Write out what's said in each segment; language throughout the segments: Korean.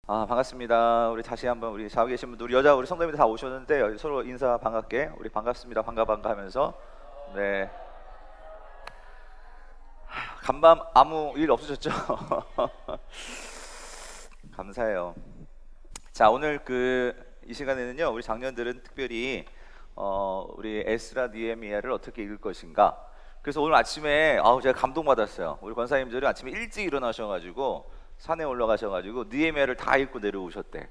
반갑습니다. 우리 다시 한번 우리 좌우 계신 분들, 우리 성도님들 다 오셨는데 서로 인사 반갑게 우리 반갑습니다. 반가 하면서 네. 간밤 아무 일 없으셨죠? 감사해요. 자, 오늘 이 시간에는요, 우리 장년들은 특별히 우리 에스라 느헤미야를 어떻게 읽을 것인가. 그래서 오늘 아침에 제가 감동받았어요. 우리 권사님들은 아침에 일찍 일어나셔가지고 산에 올라가셔가지고 느헤미야를 다 읽고 내려오셨대.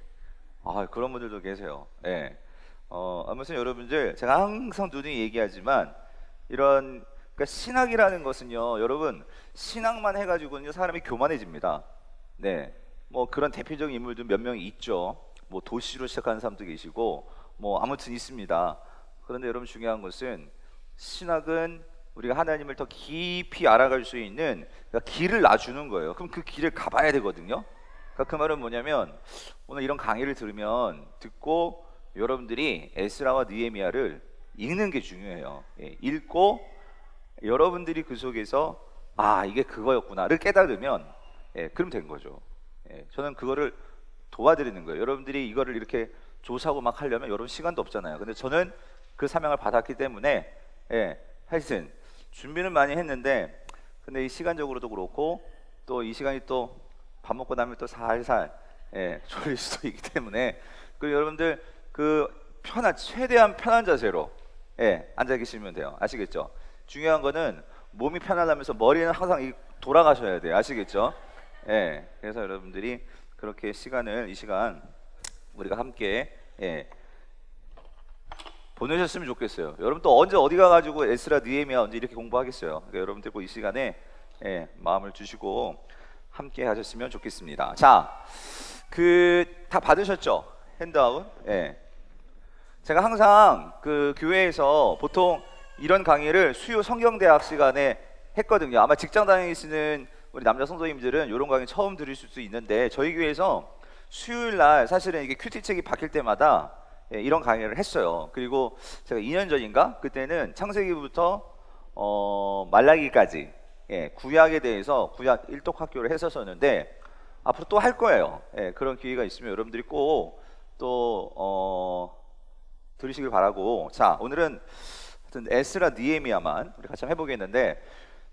그런 분들도 계세요. 예. 아무튼 여러분들, 제가 항상 누누이 얘기하지만 그러니까 신학이라는 것은요, 여러분, 신학만 해가지고는요 사람이 교만해집니다. 네. 뭐 그런 대표적인 인물들 몇 명이 있죠. 뭐 도시로 시작하는 사람도 계시고 뭐 아무튼 있습니다. 그런데 여러분, 중요한 것은 신학은 우리가 하나님을 더 깊이 알아갈 수 있는, 그러니까 길을 놔주는 거예요. 그럼 그 길을 가봐야 되거든요. 그러니까 그 말은 뭐냐면, 오늘 이런 강의를 듣고 여러분들이 에스라와 느헤미야를 읽는 게 중요해요. 읽고 여러분들이 그 속에서 이게 그거였구나를 깨달으면 그럼 된 거죠. 저는 그거를 도와드리는 거예요. 여러분들이 이거를 이렇게 조사하고 막 하려면 여러분 시간도 없잖아요. 근데 저는 그 사명을 받았기 때문에 하여튼 준비는 많이 했는데, 근데 이 시간적으로도 그렇고 또 이 시간이 또 밥 먹고 나면 또 살살 졸릴 수도 있기 때문에, 여러분들 최대한 편한 자세로 앉아 계시면 돼요. 아시겠죠? 중요한 거는 몸이 편안하면서 머리는 항상 돌아가셔야 돼요. 아시겠죠? 그래서 여러분들이 그렇게 이 시간 우리가 함께 보내셨으면 좋겠어요. 여러분 또 언제 어디 가가지고 에스라 느헤미야 언제 이렇게 공부하겠어요. 그러니까 여러분들 이 시간에 마음을 주시고 함께 하셨으면 좋겠습니다. 자, 다 받으셨죠? 핸드아웃? 제가 항상 교회에서 보통 이런 강의를 수요 성경대학 시간에 했거든요. 아마 직장 다니시는 우리 남자 성도님들은 이런 강의 처음 들으실 수 있는데, 저희 교회에서 수요일 날 사실은 이게 큐티책이 바뀔 때마다 이런 강의를 했어요. 그리고 제가 2년 전인가 그때는 창세기부터 말라기까지 구약에 대해서 구약 일독학교를 했었었는데, 앞으로 또 할 거예요. 그런 기회가 있으면 여러분들이 꼭 또 들으시길 바라고. 자, 오늘은 에스라 느헤미야만 우리 같이 한번 해보겠는데,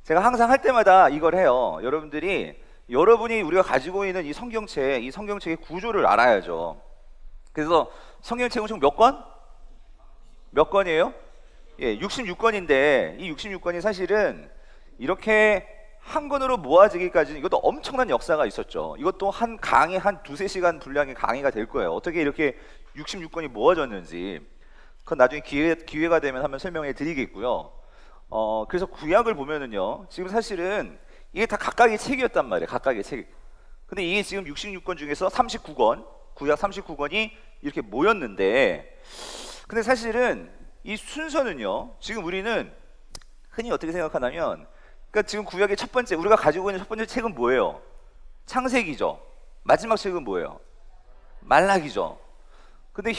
제가 항상 할 때마다 이걸 해요. 여러분이 우리가 가지고 있는 이 성경책의 구조를 알아야죠. 그래서 성경책은 총 몇 권? 몇 권이에요? 66권인데 이 66권이 사실은 이렇게 한 권으로 모아지기까지는 이것도 엄청난 역사가 있었죠. 이것도 한 강의 한 두세 시간 분량의 강의가 될 거예요. 어떻게 이렇게 66권이 모아졌는지 그건 나중에 기회가 되면 한번 설명해 드리겠고요. 그래서 구약을 보면은요, 지금 사실은 이게 다 각각의 책이었단 말이에요. 각각의 책. 근데 이게 지금 66권 중에서 39권, 구약 39권이 이렇게 모였는데, 근데 사실은 이 순서는요, 지금 우리는 흔히 어떻게 생각하냐면, 그러니까 지금 구약의 첫 번째, 우리가 가지고 있는 첫 번째 책은 뭐예요? 창세기죠. 마지막 책은 뭐예요? 말라기죠. 근데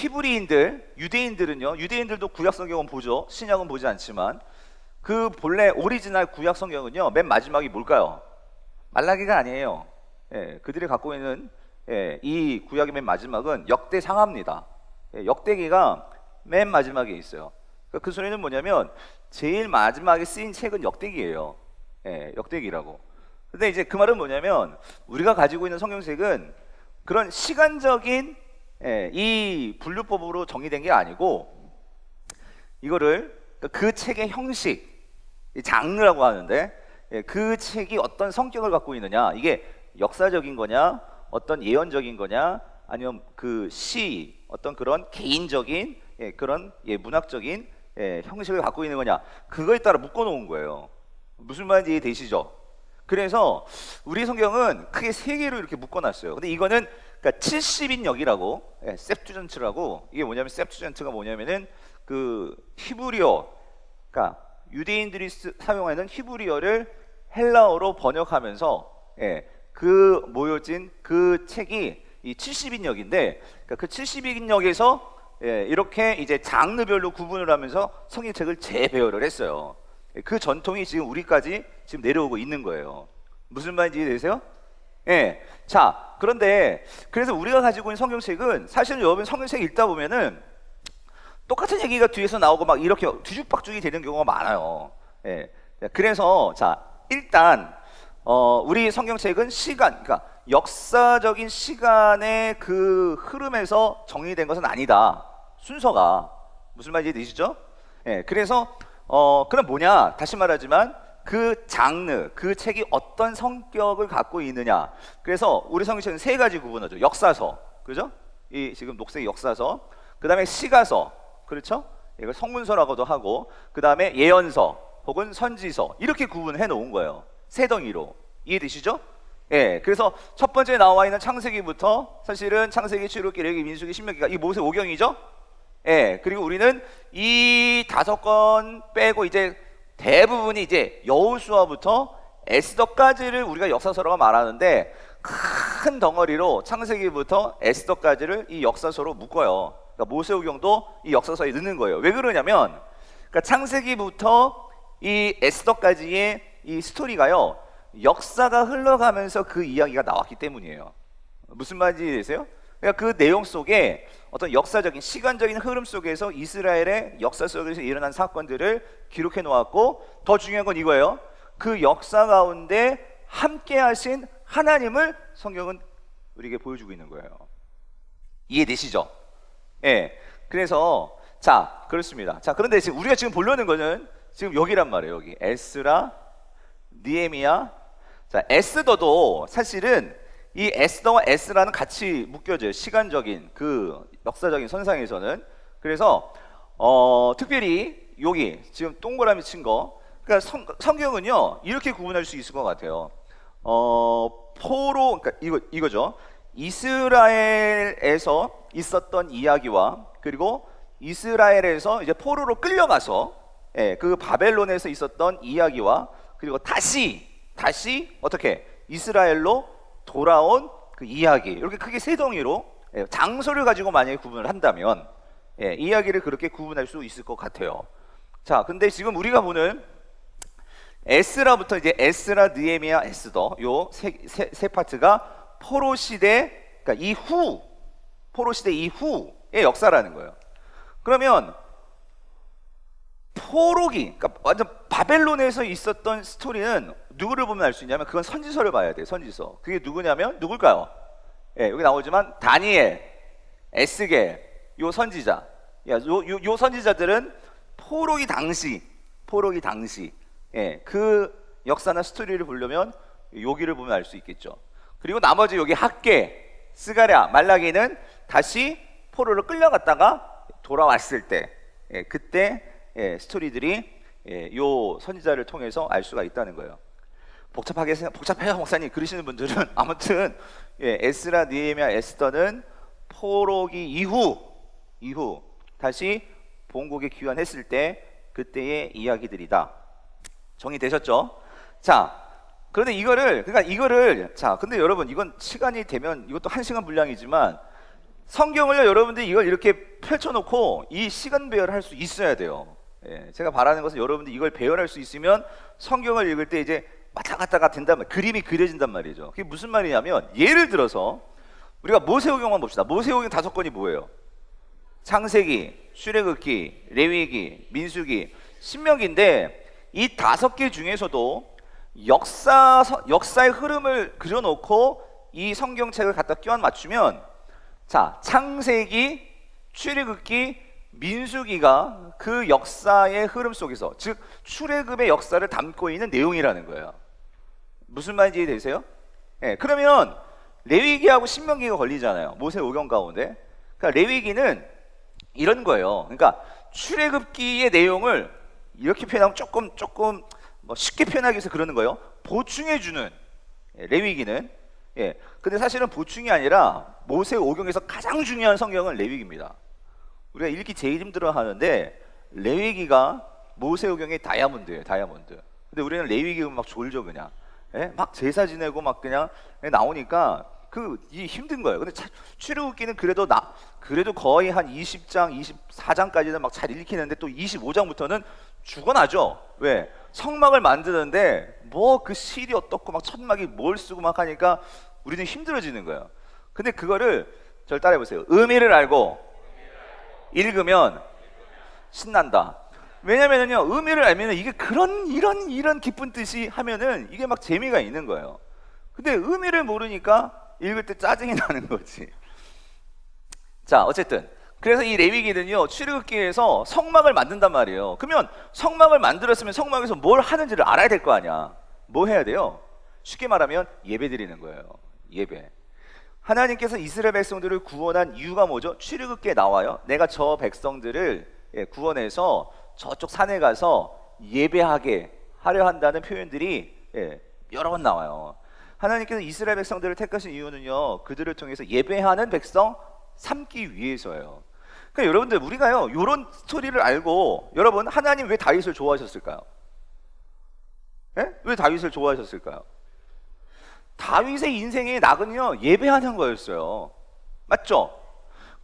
유대인들은요, 유대인들도 구약 성경은 보죠. 신약은 보지 않지만 본래 오리지널 구약 성경은요, 맨 마지막이 뭘까요? 말라기가 아니에요. 그들이 갖고 있는 이 구약의 맨 마지막은 역대상하입니다. 역대기가 맨 마지막에 있어요. 그 소리는 뭐냐면 제일 마지막에 쓰인 책은 역대기예요. 역대기라고. 근데 이제 그 말은 뭐냐면, 우리가 가지고 있는 성경책은 그런 시간적인 이 분류법으로 정의된 게 아니고, 이거를 그 책의 형식, 장르라고 하는데, 그 책이 어떤 성격을 갖고 있느냐, 이게 역사적인 거냐, 어떤 예언적인 거냐, 아니면 어떤 그런 개인적인 그런 문학적인 형식을 갖고 있는 거냐, 그거에 따라 묶어놓은 거예요. 무슨 말인지 이해되시죠? 그래서 우리 성경은 크게 세 개로 이렇게 묶어놨어요. 근데 이거는 그러니까 70인역이라고, 셉투전트라고, 이게 뭐냐면, 셉투전트가 뭐냐면은 히브리어, 그러니까 유대인들이 사용하는 히브리어를 헬라어로 번역하면서 모여진 그 책이 이 70인역인데, 그러니까 그 70인역에서 이렇게 이제 장르별로 구분을 하면서 성경책을 재배열을 했어요. 그 전통이 지금 우리까지 지금 내려오고 있는 거예요. 무슨 말인지 이해되세요? 자, 그런데 그래서 우리가 가지고 있는 성경책은 사실은 여러분 성경책 읽다 보면은 똑같은 얘기가 뒤에서 나오고 막 이렇게 뒤죽박죽이 되는 경우가 많아요. 예. 그래서 자 일단 우리 성경책은 시간, 그러니까 역사적인 시간의 그 흐름에서 정리된 것은 아니다. 순서가 무슨 말인지 이해되시죠? 예. 그래서 그럼 뭐냐? 다시 말하지만 그 장르, 그 책이 어떤 성격을 갖고 있느냐. 그래서 우리 성경책은 세 가지 구분하죠. 역사서, 그죠? 이 지금 녹색 역사서. 그 다음에 시가서, 그렇죠? 이걸 성문서라고도 하고, 그 다음에 예언서 혹은 선지서 이렇게 구분해 놓은 거예요. 세 덩이로. 이해되시죠? 예. 그래서 첫 번째 나와 있는 창세기부터 사실은 창세기, 출애굽기, 레위기, 민수기, 신명기가 이 모세 오경이죠? 예. 그리고 우리는 이 5권 빼고 이제 대부분이 이제 여호수아부터 에스더까지를 우리가 역사서라고 말하는데 큰 덩어리로 창세기부터 에스더까지를 이 역사서로 묶어요. 그러니까 모세오경도 이 역사서에 넣는 거예요. 왜 그러냐면 그러니까 창세기부터 이 에스더까지의 이 스토리가요, 역사가 흘러가면서 그 이야기가 나왔기 때문이에요. 무슨 말인지 이해되세요? 그러니까 그 내용 속에 어떤 역사적인 시간적인 흐름 속에서 이스라엘의 역사 속에서 일어난 사건들을 기록해 놓았고, 더 중요한 건 이거예요. 그 역사 가운데 함께 하신 하나님을 성경은 우리에게 보여주고 있는 거예요. 이해되시죠? 예. 그래서 자, 그렇습니다. 자, 그런데 지금 우리가 지금 보려는 거는 지금 여기란 말이에요. 여기 에스라, 느헤미야. 자, 에스더도 사실은 이 에스더와 에스라는 같이 묶여져요. 시간적인 그 역사적인 선상에서는. 그래서 특별히 여기 지금 동그라미 친 거, 그러니까 성경은요 이렇게 구분할 수 있을 것 같아요. 포로, 그러니까 이거죠. 이스라엘에서 있었던 이야기와 그리고 이스라엘에서 이제 포로로 끌려가서 그 바벨론에서 있었던 이야기와 그리고 다시 어떻게 이스라엘로 돌아온 그 이야기, 이렇게 크게 세 덩이로 장소를 가지고 만약에 구분을 한다면 이야기를 그렇게 구분할 수 있을 것 같아요. 자, 근데 지금 우리가 보는 에스라부터 이제 에스라, 느헤미야, 에스더 요 세 파트가 포로 시대, 그러니까 이후, 포로 시대 이후의 역사라는 거예요. 그러면 포로기, 그러니까 완전 바벨론에서 있었던 스토리는 누구를 보면 알 수 있냐면 그건 선지서를 봐야 돼요. 선지서. 그게 누구냐면 누굴까요? 여기 나오지만 다니엘, 에스겔, 요 선지자. 요 선지자들은 포로기 당시 그 역사나 스토리를 보려면 여기를 보면 알 수 있겠죠. 그리고 나머지 여기 학개, 스가랴, 말라기는 다시 포로로 끌려갔다가 돌아왔을 때 그때 스토리들이 요 선지자를 통해서 알 수가 있다는 거예요. 복잡해요 목사님 그러시는 분들은 아무튼 에스라, 느헤미야, 에스더는 포로기 이후 다시 본국에 귀환했을 때 그때의 이야기들이다. 정리되셨죠? 자, 그런데 이거를 자, 근데 여러분 이건 시간이 되면 이것도 1시간 분량이지만 성경을요 여러분들이 이걸 이렇게 펼쳐놓고 이 시간 배열을 할 수 있어야 돼요. 제가 바라는 것은 여러분들이 이걸 배열할 수 있으면 성경을 읽을 때 이제 왔다 갔다가 된단 말이에요. 그림이 그려진단 말이죠. 그게 무슨 말이냐면 예를 들어서 우리가 모세오경만 봅시다. 모세오경 5권이 뭐예요? 창세기, 출애굽기, 레위기, 민수기, 신명기인데 이 5개 중에서도 역사의 흐름을 그려놓고 이 성경책을 갖다 끼워 맞추면 자, 창세기, 출애굽기, 민수기가 그 역사의 흐름 속에서 즉 출애굽의 역사를 담고 있는 내용이라는 거예요. 무슨 말인지 이해되세요? 그러면 레위기하고 신명기가 걸리잖아요. 모세오경 가운데. 그러니까 레위기는 이런 거예요. 그러니까 출애굽기의 내용을 이렇게 표현하면 조금 뭐 쉽게 표현하기 위해서 그러는 거예요. 보충해주는 레위기는. 근데 사실은 보충이 아니라 모세오경에서 가장 중요한 성경은 레위기입니다. 우리가 읽기 제일 힘들어 하는데 레위기가 모세오경의 다이아몬드예요. 다이아몬드. 근데 우리는 레위기 막 졸죠 그냥. 막 제사 지내고 막 그냥 나오니까 이 힘든 거예요. 근데 출애굽기는 그래도 거의 한 20장, 24장까지는 막 잘 읽히는데 또 25장부터는 죽어나죠. 왜? 성막을 만드는데 뭐 그 실이 어떻고 막 천막이 뭘 쓰고 막 하니까 우리는 힘들어지는 거예요. 근데 그거를 저를 따라해 보세요. 의미를 알고 읽으면 신난다. 왜냐면은요, 의미를 알면 이게 그런 이런 기쁜 뜻이 하면은 이게 막 재미가 있는 거예요. 근데 의미를 모르니까 읽을 때 짜증이 나는 거지. 자, 어쨌든 그래서 이 레위기는요, 출애굽기에서 성막을 만든단 말이에요. 그러면 성막을 만들었으면 성막에서 뭘 하는지를 알아야 될 거 아니야. 뭐 해야 돼요? 쉽게 말하면 예배 드리는 거예요. 예배. 하나님께서 이스라엘 백성들을 구원한 이유가 뭐죠? 출애굽기에 나와요. 내가 저 백성들을 구원해서 저쪽 산에 가서 예배하게 하려 한다는 표현들이 여러 번 나와요. 하나님께서 이스라엘 백성들을 택하신 이유는요, 그들을 통해서 예배하는 백성 삼기 위해서예요. 그러니까 여러분들, 우리가요 이런 스토리를 알고, 여러분, 하나님 왜 다윗을 좋아하셨을까요? 왜 다윗을 좋아하셨을까요? 다윗의 인생의 낙은요, 예배하는 거였어요. 맞죠?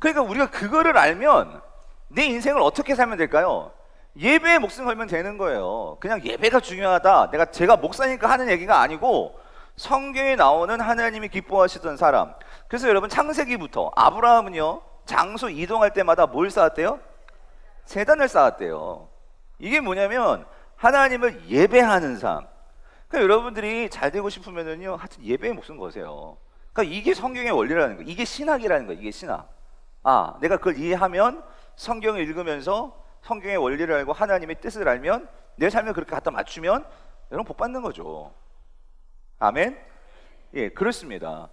그러니까 우리가 그거를 알면 내 인생을 어떻게 살면 될까요? 예배에 목숨 걸면 되는 거예요. 그냥 예배가 중요하다, 제가 목사니까 하는 얘기가 아니고, 성경에 나오는 하나님이 기뻐하시던 사람. 그래서 여러분, 창세기부터 아브라함은요, 장소 이동할 때마다 뭘 쌓았대요? 제단을 쌓았대요. 이게 뭐냐면 하나님을 예배하는 삶. 그러니까 여러분들이 잘 되고 싶으면은요, 하여튼 예배에 목숨 거세요. 그러니까 이게 성경의 원리라는 거예요. 이게 신학이라는 거예요. 이게 신학. 아, 내가 그걸 이해하면, 성경을 읽으면서 성경의 원리를 알고 하나님의 뜻을 알면, 내 삶을 그렇게 갖다 맞추면 여러분 복 받는 거죠. 아멘? 예, 그렇습니다.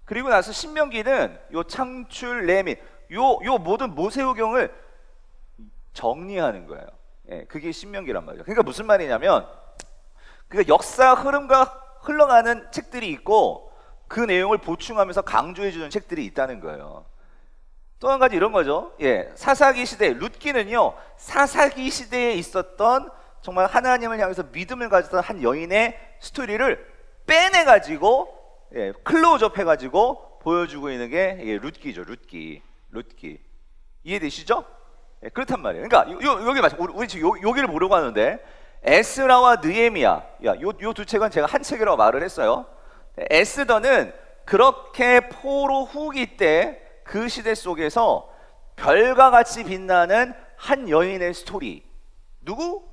그리고 나서 신명기는 요 창출, 레미, 요 모든 모세오경을 정리하는 거예요. 예, 그게 신명기란 말이죠. 그러니까 무슨 말이냐면, 그러니까 역사 흐름과 흘러가는 책들이 있고, 그 내용을 보충하면서 강조해주는 책들이 있다는 거예요. 또 한 가지 이런 거죠. 예, 사사기 시대, 룻기는요, 사사기 시대에 있었던 정말 하나님을 향해서 믿음을 가졌던 한 여인의 스토리를 빼내가지고, 클로즈업 해가지고 보여주고 있는 게 룻기죠. 룻기. 이해되시죠? 그렇단 말이에요. 그러니까 여기 마찬가지. 우리 지금 여기를 보려고 하는데, 에스라와 느헤미야, 요 두 책은 제가 한 책이라고 말을 했어요. 에스더는 그렇게 포로 후기 때 그 시대 속에서 별과 같이 빛나는 한 여인의 스토리. 누구?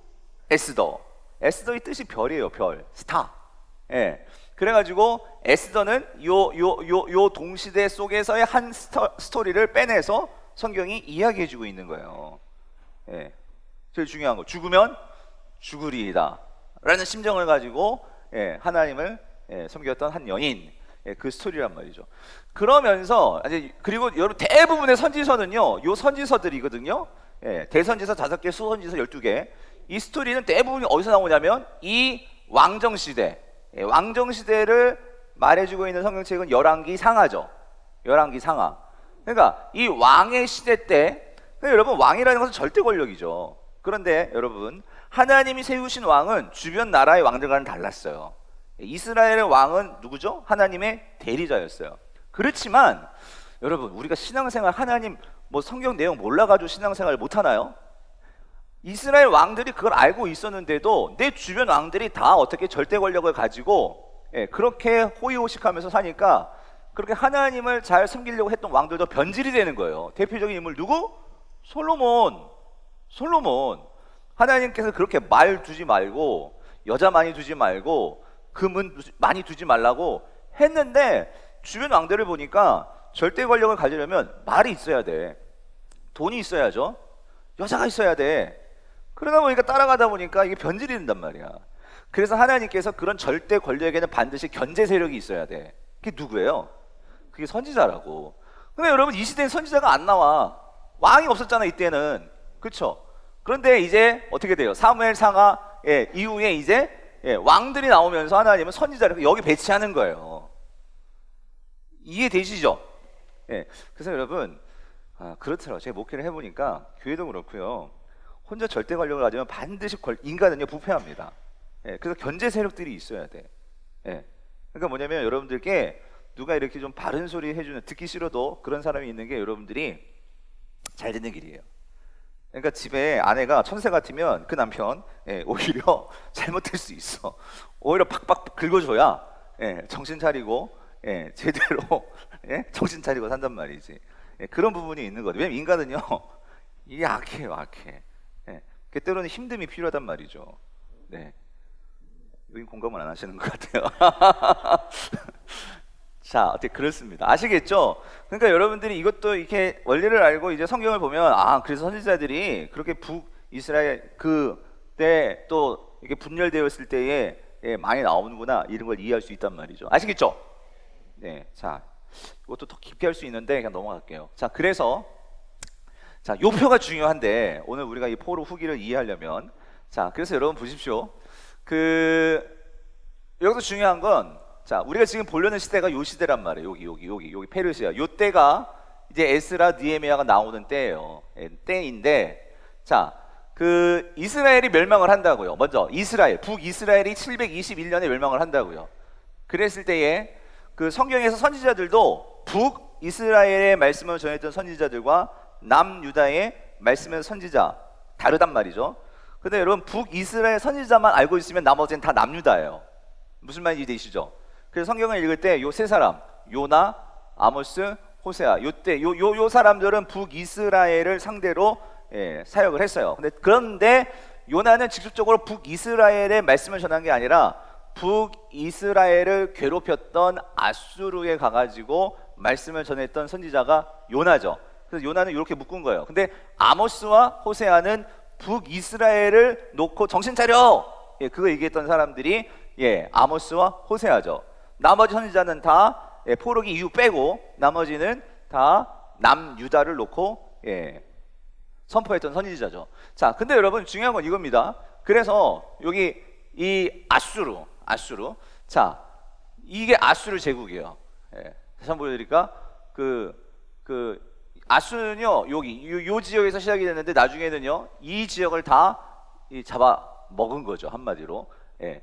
에스더. 에스더의 뜻이 별이에요. 별, 스타. 예. 그래가지고 에스더는 요 동시대 속에서의 한 스토리를 빼내서 성경이 이야기해주고 있는 거예요. 예. 제일 중요한 거, 죽으면 죽으리이다 라는 심정을 가지고 하나님을 섬겼던 한 여인, 그 스토리란 말이죠. 그러면서 그리고 여러분, 대부분의 선지서는요, 요 선지서들이거든요. 대선지서 5개, 수선지서 12개. 이 스토리는 대부분이 어디서 나오냐면 이 왕정시대, 왕정시대를 말해주고 있는 성경책은 열왕기 상하죠. 열왕기 상하. 그러니까 이 왕의 시대 때, 그러니까 여러분, 왕이라는 것은 절대 권력이죠. 그런데 여러분, 하나님이 세우신 왕은 주변 나라의 왕들과는 달랐어요. 이스라엘의 왕은 누구죠? 하나님의 대리자였어요. 그렇지만 여러분, 우리가 신앙생활, 하나님 성경 내용 몰라가지고 신앙생활을 못하나요? 이스라엘 왕들이 그걸 알고 있었는데도 내 주변 왕들이 다 어떻게 절대 권력을 가지고 그렇게 호의호식하면서 사니까, 그렇게 하나님을 잘 섬기려고 했던 왕들도 변질이 되는 거예요. 대표적인 인물 누구? 솔로몬. 하나님께서 그렇게 말 두지 말고, 여자 많이 두지 말고, 금은 많이 두지 말라고 했는데, 주변 왕들을 보니까 절대 권력을 가지려면 말이 있어야 돼, 돈이 있어야죠, 여자가 있어야 돼. 그러다 보니까, 따라가다 보니까 이게 변질이 된단 말이야. 그래서 하나님께서 그런 절대 권력에는 반드시 견제 세력이 있어야 돼. 그게 누구예요? 그게 선지자라고. 근데 여러분, 이 시대엔 선지자가 안 나와. 왕이 없었잖아, 이때는. 그렇죠? 그런데 이제 어떻게 돼요? 사무엘 상하 이후에 이제 왕들이 나오면서 하나님은 선지자를 여기 배치하는 거예요. 이해되시죠? 그래서 여러분, 그렇더라고요. 제가 목회를 해보니까 교회도 그렇고요, 혼자 절대 권력을 가지면 반드시 인간은요 부패합니다. 그래서 견제 세력들이 있어야 돼. 그러니까 뭐냐면, 여러분들께 누가 이렇게 좀 바른 소리 해주는, 듣기 싫어도 그런 사람이 있는 게 여러분들이 잘 되는 길이에요. 그러니까 집에 아내가 천사 같으면 그 남편 오히려 잘못될 수 있어. 오히려 팍팍 긁어줘야 정신 차리고 예, 제대로 예? 정신 차리고 산단 말이지. 예, 그런 부분이 있는 거죠. 왜냐면 인간은요 이게 악해요, 악해. 예, 그 때로는 힘듦이 필요하단 말이죠. 네, 여기 공감을 안 하시는 것 같아요. 자, 어떻게 그렇습니다. 아시겠죠? 그러니까 여러분들이 이것도 이렇게 원리를 알고 이제 성경을 보면 아, 그래서 선지자들이 그렇게 북이스라엘 그때 또 이렇게 분열되었을 때에 예, 많이 나오는구나 이런 걸 이해할 수 있단 말이죠. 아시겠죠? 네, 자, 이것도 더 깊게 할 수 있는데 그냥 넘어갈게요. 자, 그래서 자, 요 표가 중요한데 오늘 우리가 이 포로 후기를 이해하려면 자, 그래서 여러분 보십시오. 여기서 중요한 건 자, 우리가 지금 보려는 시대가 요 시대란 말이에요. 여기 페르시아. 요 때가 이제 에스라, 느헤미야가 나오는 때예요. 예, 때인데 자, 이스라엘이 멸망을 한다고요. 먼저 이스라엘, 북이스라엘이 721년에 멸망을 한다고요. 그랬을 때에 성경에서 선지자들도 북이스라엘의 말씀을 전했던 선지자들과 남유다의 말씀의 선지자 다르단 말이죠. 근데 여러분 북이스라엘 선지자만 알고 있으면 나머지는 다 남유다예요. 무슨 말인지 이해되시죠? 그래서 성경을 읽을 때 요 세 사람 요나, 아모스, 호세아 요 사람들은 북이스라엘을 상대로 예, 사역을 했어요. 그런데 요나는 직접적으로 북이스라엘의 말씀을 전한 게 아니라 북이스라엘을 괴롭혔던 아수르에 가가지고 말씀을 전했던 선지자가 요나죠. 그래서 요나는 이렇게 묶은 거예요. 근데 아모스와 호세아는 북이스라엘을 놓고 정신 차려! 예, 그거 얘기했던 사람들이 예, 아모스와 호세아죠. 나머지 선지자는 다 예, 포로기 이후 빼고 나머지는 다 남유다를 놓고 예, 선포했던 선지자죠. 자, 근데 여러분 중요한 건 이겁니다. 그래서 여기 이 아수르 자, 이게 아수르 제국이에요. 예, 다시 한번 보여드릴까? 아수르는요 여기 요 지역에서 시작이 됐는데 나중에는요 이 지역을 다 잡아 먹은 거죠, 한마디로. 예.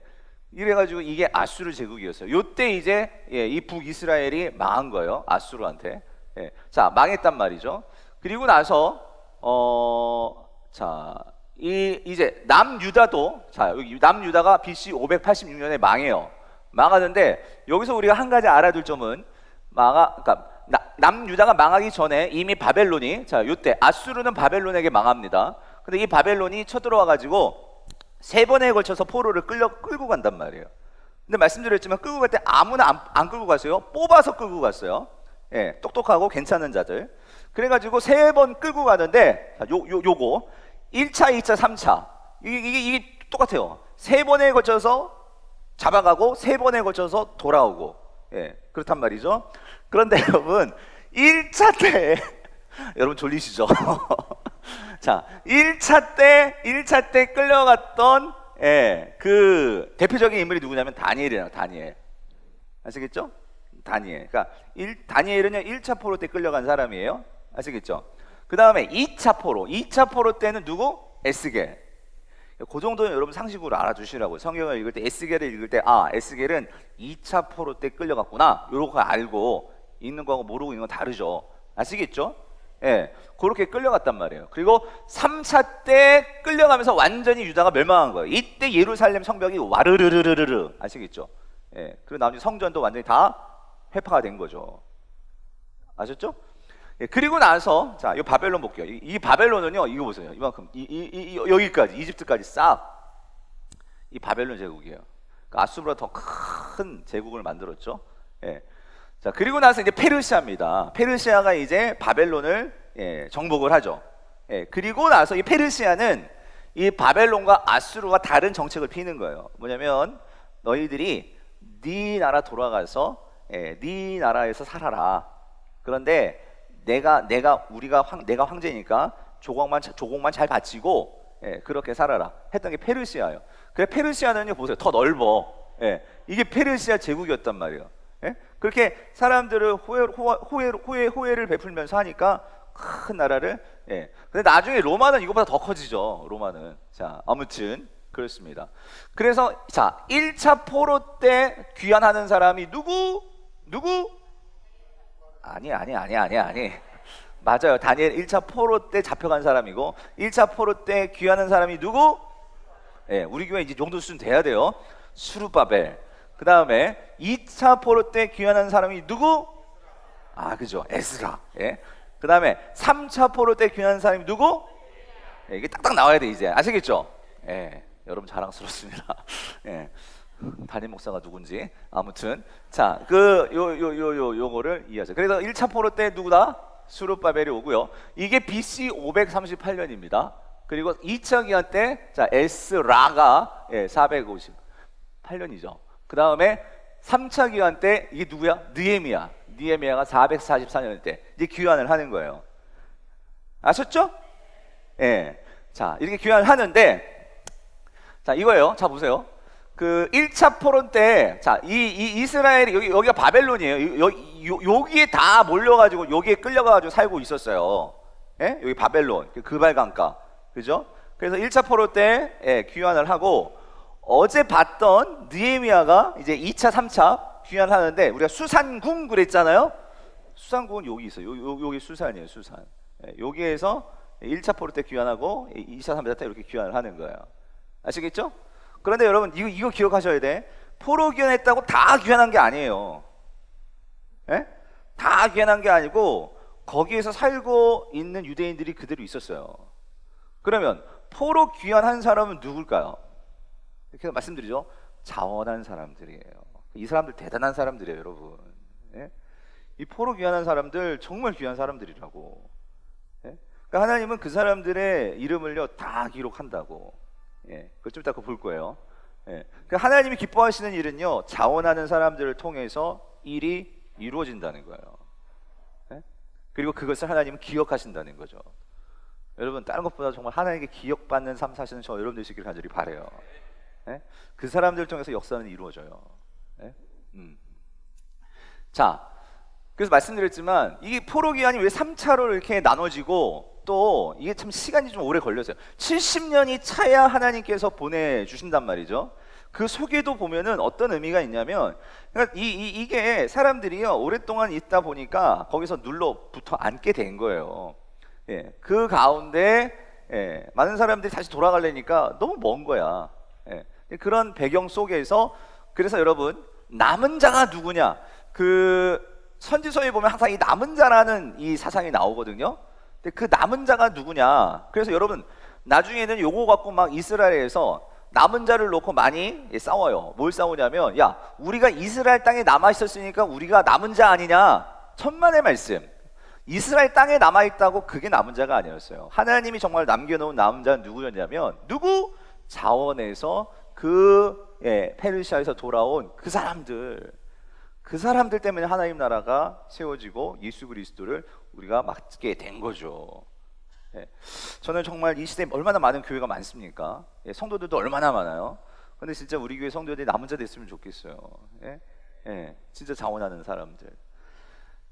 이래가지고 이게 아수르 제국이었어요. 요때 이제 예, 이 북이스라엘이 망한 거예요, 아수르한테. 예. 자, 망했단 말이죠. 그리고 나서 자, 이제 남유다도 자, 여기 남유다가 BC 586년에 망해요. 망하는데 여기서 우리가 한 가지 알아둘 점은 그러니까 남유다가 망하기 전에 이미 바벨론이 자, 요때 아수르는 바벨론에게 망합니다. 근데 이 바벨론이 쳐들어와 가지고 3번에 걸쳐서 포로를 끌고 간단 말이에요. 근데 말씀드렸지만 끌고 갈 때 아무나 안 끌고 갔어요. 뽑아서 끌고 갔어요. 예, 똑똑하고 괜찮은 자들. 그래가지고 3번 끌고 가는데 자, 요거 1차, 2차, 3차 이게 똑같아요. 3번에 걸쳐서 잡아가고 3번에 걸쳐서 돌아오고 예, 그렇단 말이죠. 그런데 여러분 1차 때 여러분 졸리시죠? 자, 1차 때 끌려갔던 예, 대표적인 인물이 누구냐면 다니엘이에요. 다니엘. 아시겠죠? 다니엘. 그러니까 다니엘은요 1차 포로 때 끌려간 사람이에요. 아시겠죠? 그 다음에 2차 포로 때는 누구? 에스겔. 그 정도는 여러분 상식으로 알아주시라고. 성경을 읽을 때 에스겔을 읽을 때 에스겔은 2차 포로 때 끌려갔구나 요렇게 알고 읽는 거하고 모르고 있는 건 다르죠. 아시겠죠? 예, 그렇게 끌려갔단 말이에요. 그리고 3차 때 끌려가면서 완전히 유다가 멸망한 거예요. 이때 예루살렘 성벽이 와르르르르르 아시겠죠? 예, 그리고 나머지 성전도 완전히 다 회파가 된 거죠. 아셨죠? 예, 그리고 나서 자, 이 바벨론 볼게요. 이 바벨론은요, 이거 보세요. 이만큼 여기까지 이집트까지 싹 이 바벨론 제국이에요. 그러니까 아수르보다 더 큰 제국을 만들었죠. 예. 자, 그리고 나서 이제 페르시아입니다. 페르시아가 이제 바벨론을 예, 정복을 하죠. 예, 그리고 나서 이 페르시아는 이 바벨론과 아수르가 다른 정책을 피는 거예요. 뭐냐면 너희들이 네 나라 돌아가서 예, 네 나라에서 살아라. 그런데 내가 황제니까 조공만 잘 바치고 예, 그렇게 살아라 했던 게 페르시아예요. 그래 페르시아는요 보세요, 더 넓어. 예, 이게 페르시아 제국이었단 말이에요. 예? 그렇게 사람들을 호혜를 베풀면서 하니까 큰 나라를 예. 근데 나중에 로마는 이거보다 더 커지죠. 로마는. 자, 아무튼 그렇습니다. 그래서 자, 1차 포로 때 귀환하는 사람이 누구? 아니. 맞아요. 다니엘 1차 포로 때 잡혀간 사람이고 1차 포로 때 귀환하는 사람이 누구? 예, 우리 교회 이제 정도 수준 돼야 돼요. 수르바벨. 그 다음에 2차 포로 때 귀환한 사람이 누구? 아, 그죠. 에스라. 예. 그 다음에 3차 포로 때 귀환한 사람이 누구? 예, 이게 딱딱 나와야 돼, 이제. 아시겠죠? 예. 여러분 자랑스럽습니다. 예. 담임 목사가 누군지. 아무튼. 자, 요거를 이해하세요. 그래서 1차 포로 때 누구다? 수룹바벨이 오고요. 이게 BC 538년입니다. 그리고 2차 기한 때, 자, 에스라가 458년이죠. 그 다음에 3차 기한 때, 이게 누구야? 느헤미야가 444년 때 이제 귀환을 하는 거예요. 아셨죠? 예. 자, 이렇게 귀환을 하는데, 자, 이거예요. 자, 보세요. 그 1차 포로 때, 자, 이 이스라엘이 여기가 바벨론이에요. 여기에 다 몰려가지고 여기에 끌려가지고 살고 있었어요. 예? 여기 바벨론, 그발 강가, 그죠? 그래서 1차 포로 때 귀환을 하고, 어제 봤던 느헤미야가 이제 2차, 3차 귀환하는데, 우리가 수산궁 그랬잖아요. 수산궁은 여기 있어요. 여기 수산이에요, 수산. 여기에서 1차 포로 때 귀환하고 2차, 3차 때 이렇게 귀환을 하는 거예요. 아시겠죠? 그런데 여러분 이거 기억하셔야 돼. 포로 귀환했다고 다 귀환한 게 아니에요. 예? 다 귀환한 게 아니고 거기에서 살고 있는 유대인들이 그대로 있었어요. 그러면 포로 귀환한 사람은 누굴까요? 이렇게 말씀드리죠. 자원한 사람들이에요. 이 사람들 대단한 사람들이에요, 여러분. 예? 이 포로 귀환한 사람들 정말 귀한 사람들이라고. 예? 그러니까 하나님은 그 사람들의 이름을요 다 기록한다고. 예, 그걸 좀 이따 볼 거예요. 예, 그러니까 하나님이 기뻐하시는 일은요 자원하는 사람들을 통해서 일이 이루어진다는 거예요. 예? 그리고 그것을 하나님은 기억하신다는 거죠. 여러분 다른 것보다 정말 하나님께 기억받는 삶 사시는 저 여러분 되시길 간절히 바라요. 예? 그 사람들을 통해서 역사는 이루어져요. 예? 자, 그래서 말씀드렸지만 이게 포로 기한이 왜 3차로 이렇게 나눠지고 또 이게 참 시간이 좀 오래 걸렸어요. 70년이 차야 하나님께서 보내주신단 말이죠. 그 속에도 보면은 어떤 의미가 있냐면, 그러니까 이게 사람들이요 오랫동안 있다 보니까 거기서 눌러 붙어 앉게 된 거예요. 예, 그 가운데 많은 사람들이 다시 돌아가려니까 너무 먼 거야. 예, 그런 배경 속에서 그래서 여러분 남은 자가 누구냐? 그 선지서에 보면 항상 이 남은 자라는 이 사상이 나오거든요. 근데 그 남은 자가 누구냐? 그래서 여러분 나중에는 요거 갖고 막 이스라엘에서 남은 자를 놓고 많이 싸워요. 뭘 싸우냐면, 야, 우리가 이스라엘 땅에 남아 있었으니까 우리가 남은 자 아니냐? 천만의 말씀. 이스라엘 땅에 남아 있다고 그게 남은 자가 아니었어요. 하나님이 정말 남겨놓은 남은 자는 누구였냐면, 누구? 자원에서 페르시아에서 돌아온 그 사람들 때문에 하나님 나라가 세워지고 예수 그리스도를 우리가 맡게 된 거죠. 예. 저는 정말 이 시대에 얼마나 많은 교회가 많습니까? 예, 성도들도 얼마나 많아요. 근데 진짜 우리 교회 성도들이 남은 자 됐으면 좋겠어요. 예? 예, 진짜 자원하는 사람들.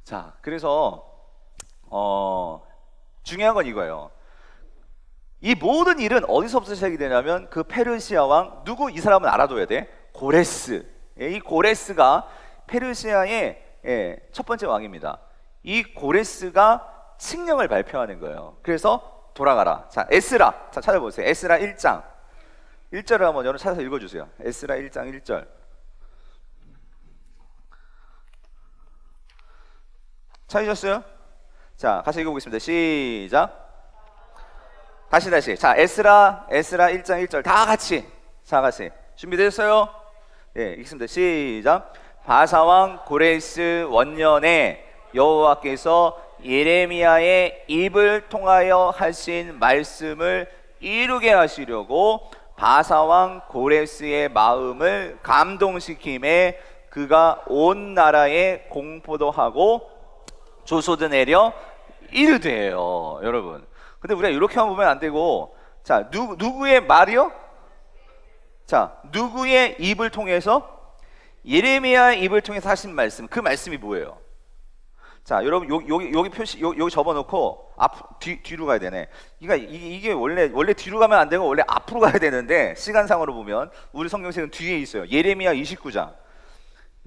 자, 그래서 중요한 건 이거예요. 이 모든 일은 어디서부터 시작이 되냐면 그 페르시아 왕 누구? 이 사람은 알아둬야 돼. 고레스. 예, 이 고레스가 페르시아의 첫 번째 왕입니다. 이 고레스가 칙령을 발표하는 거예요. 그래서 돌아가라. 자, 에스라. 자, 찾아보세요. 에스라 1장 1절을 한번 여러분 찾아서 읽어주세요. 에스라 1장 1절. 찾으셨어요? 자, 같이 읽어보겠습니다. 시작. 다시. 자, 에스라 1장 1절 다 같이. 자, 같이. 준비되셨어요? 예, 읽습니다. 시작. 바사왕 고레스 원년에 여호와께서 예레미야의 입을 통하여 하신 말씀을 이루게 하시려고 바사왕 고레스의 마음을 감동시킴에 그가 온 나라에 공포도 하고 조소도 내려 이르되요. 여러분, 근데 우리가 이렇게 하면 보면 안 되고, 자, 누구의 말이요? 자, 누구의 입을 통해서? 예레미야의 입을 통해서 하신 말씀. 그 말씀이 뭐예요? 자, 여러분 여기 표시 여기 접어놓고 뒤로 가야 되네. 그러니까 이게 원래 뒤로 가면 안 되고 원래 앞으로 가야 되는데 시간상으로 보면 우리 성경책은 뒤에 있어요. 예레미야 29장.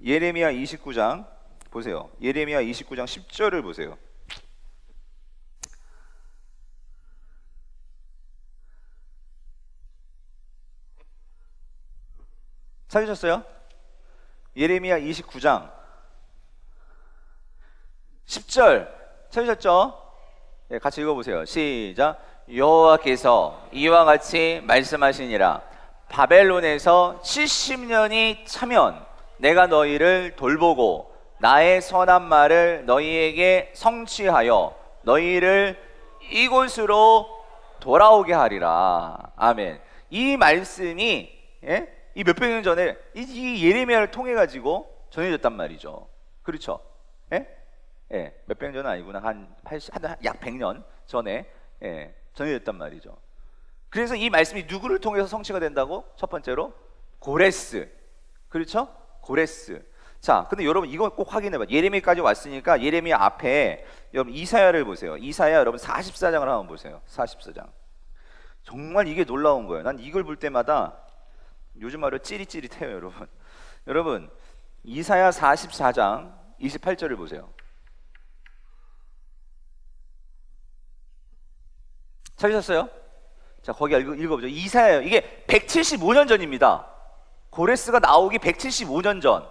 예레미야 29장 보세요. 예레미야 29장 10절을 보세요. 찾으셨어요? 예레미야 29장 10절 찾으셨죠? 네, 같이 읽어보세요. 시작. 여호와께서 이와 같이 말씀하시니라. 바벨론에서 70년이 차면 내가 너희를 돌보고 나의 선한 말을 너희에게 성취하여 너희를 이곳으로 돌아오게 하리라. 아멘. 이 말씀이 이 몇백 년 전에 이 예레미야를 통해 가지고 전해졌단 말이죠. 그렇죠? 몇백 년 전은 아니구나. 약 100년 전에 전해졌단 말이죠. 그래서 이 말씀이 누구를 통해서 성취가 된다고? 첫 번째로 고레스. 그렇죠? 고레스. 자, 근데 여러분 이거 꼭 확인해 봐. 예레미야까지 왔으니까 예레미야 앞에 여러분 이사야를 보세요. 이사야 여러분 44장을 한번 보세요. 44장. 정말 이게 놀라운 거예요. 난 이걸 볼 때마다 요즘 말로 찌릿찌릿해요, 여러분. 여러분, 이사야 44장 28절을 보세요. 찾으셨어요? 자, 거기 읽어보죠. 이사야, 이게 175년 전입니다. 고레스가 나오기 175년 전.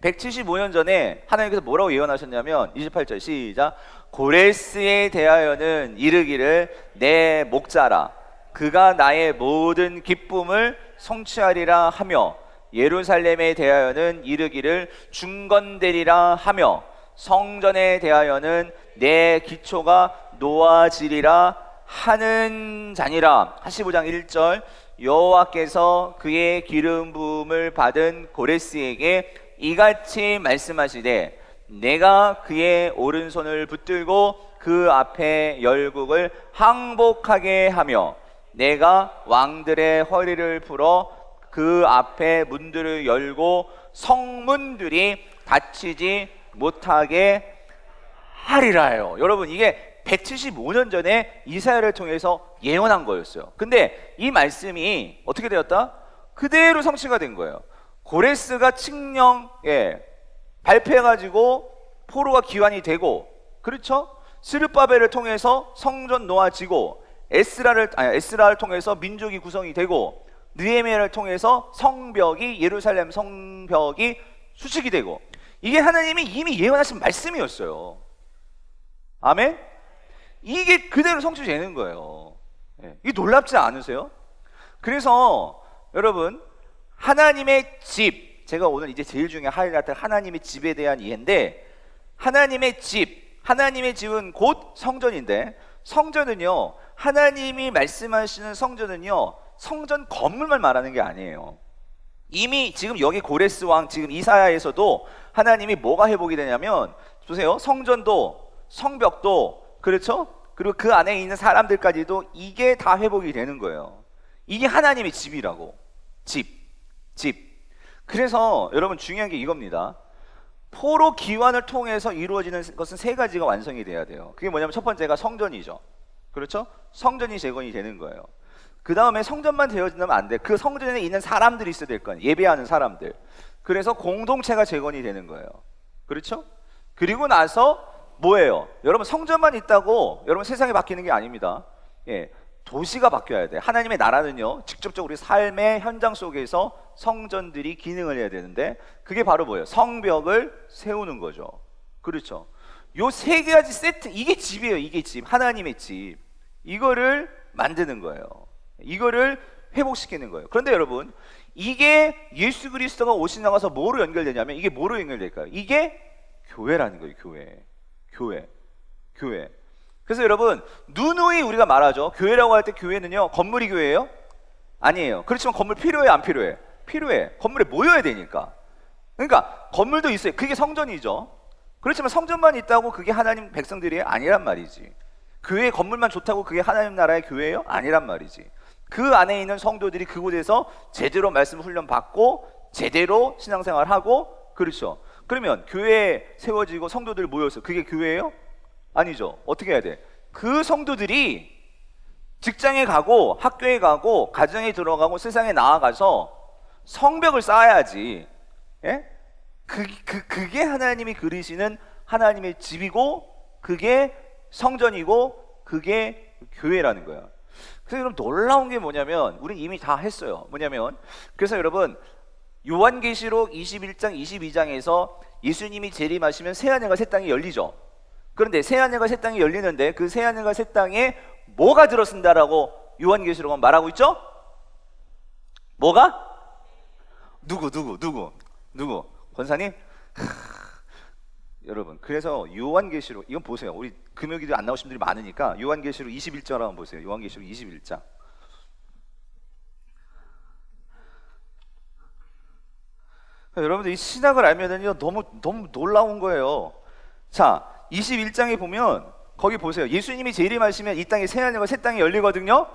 175년 전에 하나님께서 뭐라고 예언하셨냐면 28절 시작. 고레스에 대하여는 이르기를 내 목자라 그가 나의 모든 기쁨을 성취하리라 하며 예루살렘에 대하여는 이르기를 중건되리라 하며 성전에 대하여는 내 기초가 놓아지리라 하는 자니라. 45장 1절 여호와께서 그의 기름 부음을 받은 고레스에게 이같이 말씀하시되 내가 그의 오른손을 붙들고 그 앞에 열국을 항복하게 하며 내가 왕들의 허리를 풀어 그 앞에 문들을 열고 성문들이 닫히지 못하게 하리라요. 여러분 이게 175년 전에 이사야를 통해서 예언한 거였어요. 근데 이 말씀이 어떻게 되었다? 그대로 성취가 된 거예요. 고레스가 칙령 발표해가지고 포로가 기환이 되고, 그렇죠? 스룹바벨을 통해서 성전 놓아지고, 에스라를 통해서 민족이 구성이 되고, 느헤미야를 통해서 성벽이 예루살렘 성벽이 수축이 되고, 이게 하나님이 이미 예언하신 말씀이었어요. 아멘? 이게 그대로 성취되는 거예요. 이게 놀랍지 않으세요? 그래서 여러분 하나님의 집, 제가 오늘 이제 제일 중요한 하이라이트 하나님의 집에 대한 이해인데, 하나님의 집은 곧 성전인데, 성전은요 하나님이 말씀하시는 성전은요 성전 건물만 말하는 게 아니에요. 이미 지금 여기 고레스 왕 지금 이사야에서도 하나님이 뭐가 회복이 되냐면, 보세요, 성전도 성벽도, 그렇죠? 그리고 그 안에 있는 사람들까지도 이게 다 회복이 되는 거예요. 이게 하나님의 집이라고. 집. 그래서 여러분 중요한 게 이겁니다. 포로 기환을 통해서 이루어지는 것은 세 가지가 완성이 돼야 돼요. 그게 뭐냐면 첫 번째가 성전이죠. 그렇죠? 성전이 재건이 되는 거예요. 그 다음에 성전만 되어진다면 안 돼. 그 성전에 있는 사람들이 있어야 될 거예요. 예배하는 사람들. 그래서 공동체가 재건이 되는 거예요. 그렇죠? 그리고 나서 뭐예요? 여러분 성전만 있다고 여러분 세상이 바뀌는 게 아닙니다. 도시가 바뀌어야 돼. 하나님의 나라는요 직접적으로 우리 삶의 현장 속에서 성전들이 기능을 해야 되는데, 그게 바로 뭐예요? 성벽을 세우는 거죠. 그렇죠? 요 세 가지 세트, 이게 집이에요. 이게 집, 하나님의 집. 이거를 만드는 거예요. 이거를 회복시키는 거예요. 그런데 여러분 이게 예수 그리스도가 오신 나가서 뭐로 연결되냐면, 이게 뭐로 연결될까요? 이게 교회라는 거예요. 교회. 그래서 여러분 누누이 우리가 말하죠. 교회라고 할 때 교회는요 건물이 교회예요? 아니에요. 그렇지만 건물 필요해 안 필요해? 필요해. 건물에 모여야 되니까. 그러니까 건물도 있어요. 그게 성전이죠. 그렇지만 성전만 있다고 그게 하나님 백성들이 아니란 말이지. 교회 건물만 좋다고 그게 하나님 나라의 교회예요? 아니란 말이지. 그 안에 있는 성도들이 그곳에서 제대로 말씀 훈련 받고 제대로 신앙생활하고, 그렇죠? 그러면 교회에 세워지고 성도들 모여서 그게 교회예요? 아니죠. 어떻게 해야 돼? 그 성도들이 직장에 가고 학교에 가고 가정에 들어가고 세상에 나아가서 성벽을 쌓아야지. 그게 하나님이 그리시는 하나님의 집이고, 그게 성전이고, 그게 교회라는 거야. 그래서 여러분 놀라운 게 뭐냐면, 우리 이미 다 했어요. 뭐냐면, 그래서 여러분 요한계시록 21장, 22장에서 예수님이 재림하시면 새하늘과 새 땅이 열리죠. 그런데 새하늘과 새 땅이 열리는데 그 새하늘과 새 땅에 뭐가 들어선다라고 요한계시록은 말하고 있죠? 뭐가? 누구? 권사님? 여러분, 그래서 요한계시록 이건 보세요. 우리 금요일에 안 나오신 분들이 많으니까 요한계시록 21장 한번 보세요. 요한계시록 21장. 여러분들 이 신학을 알면은요 너무 놀라운 거예요. 자, 21장에 보면 거기 보세요. 예수님이 재림하시면 이 땅에 새 하늘과 새 땅이 열리거든요.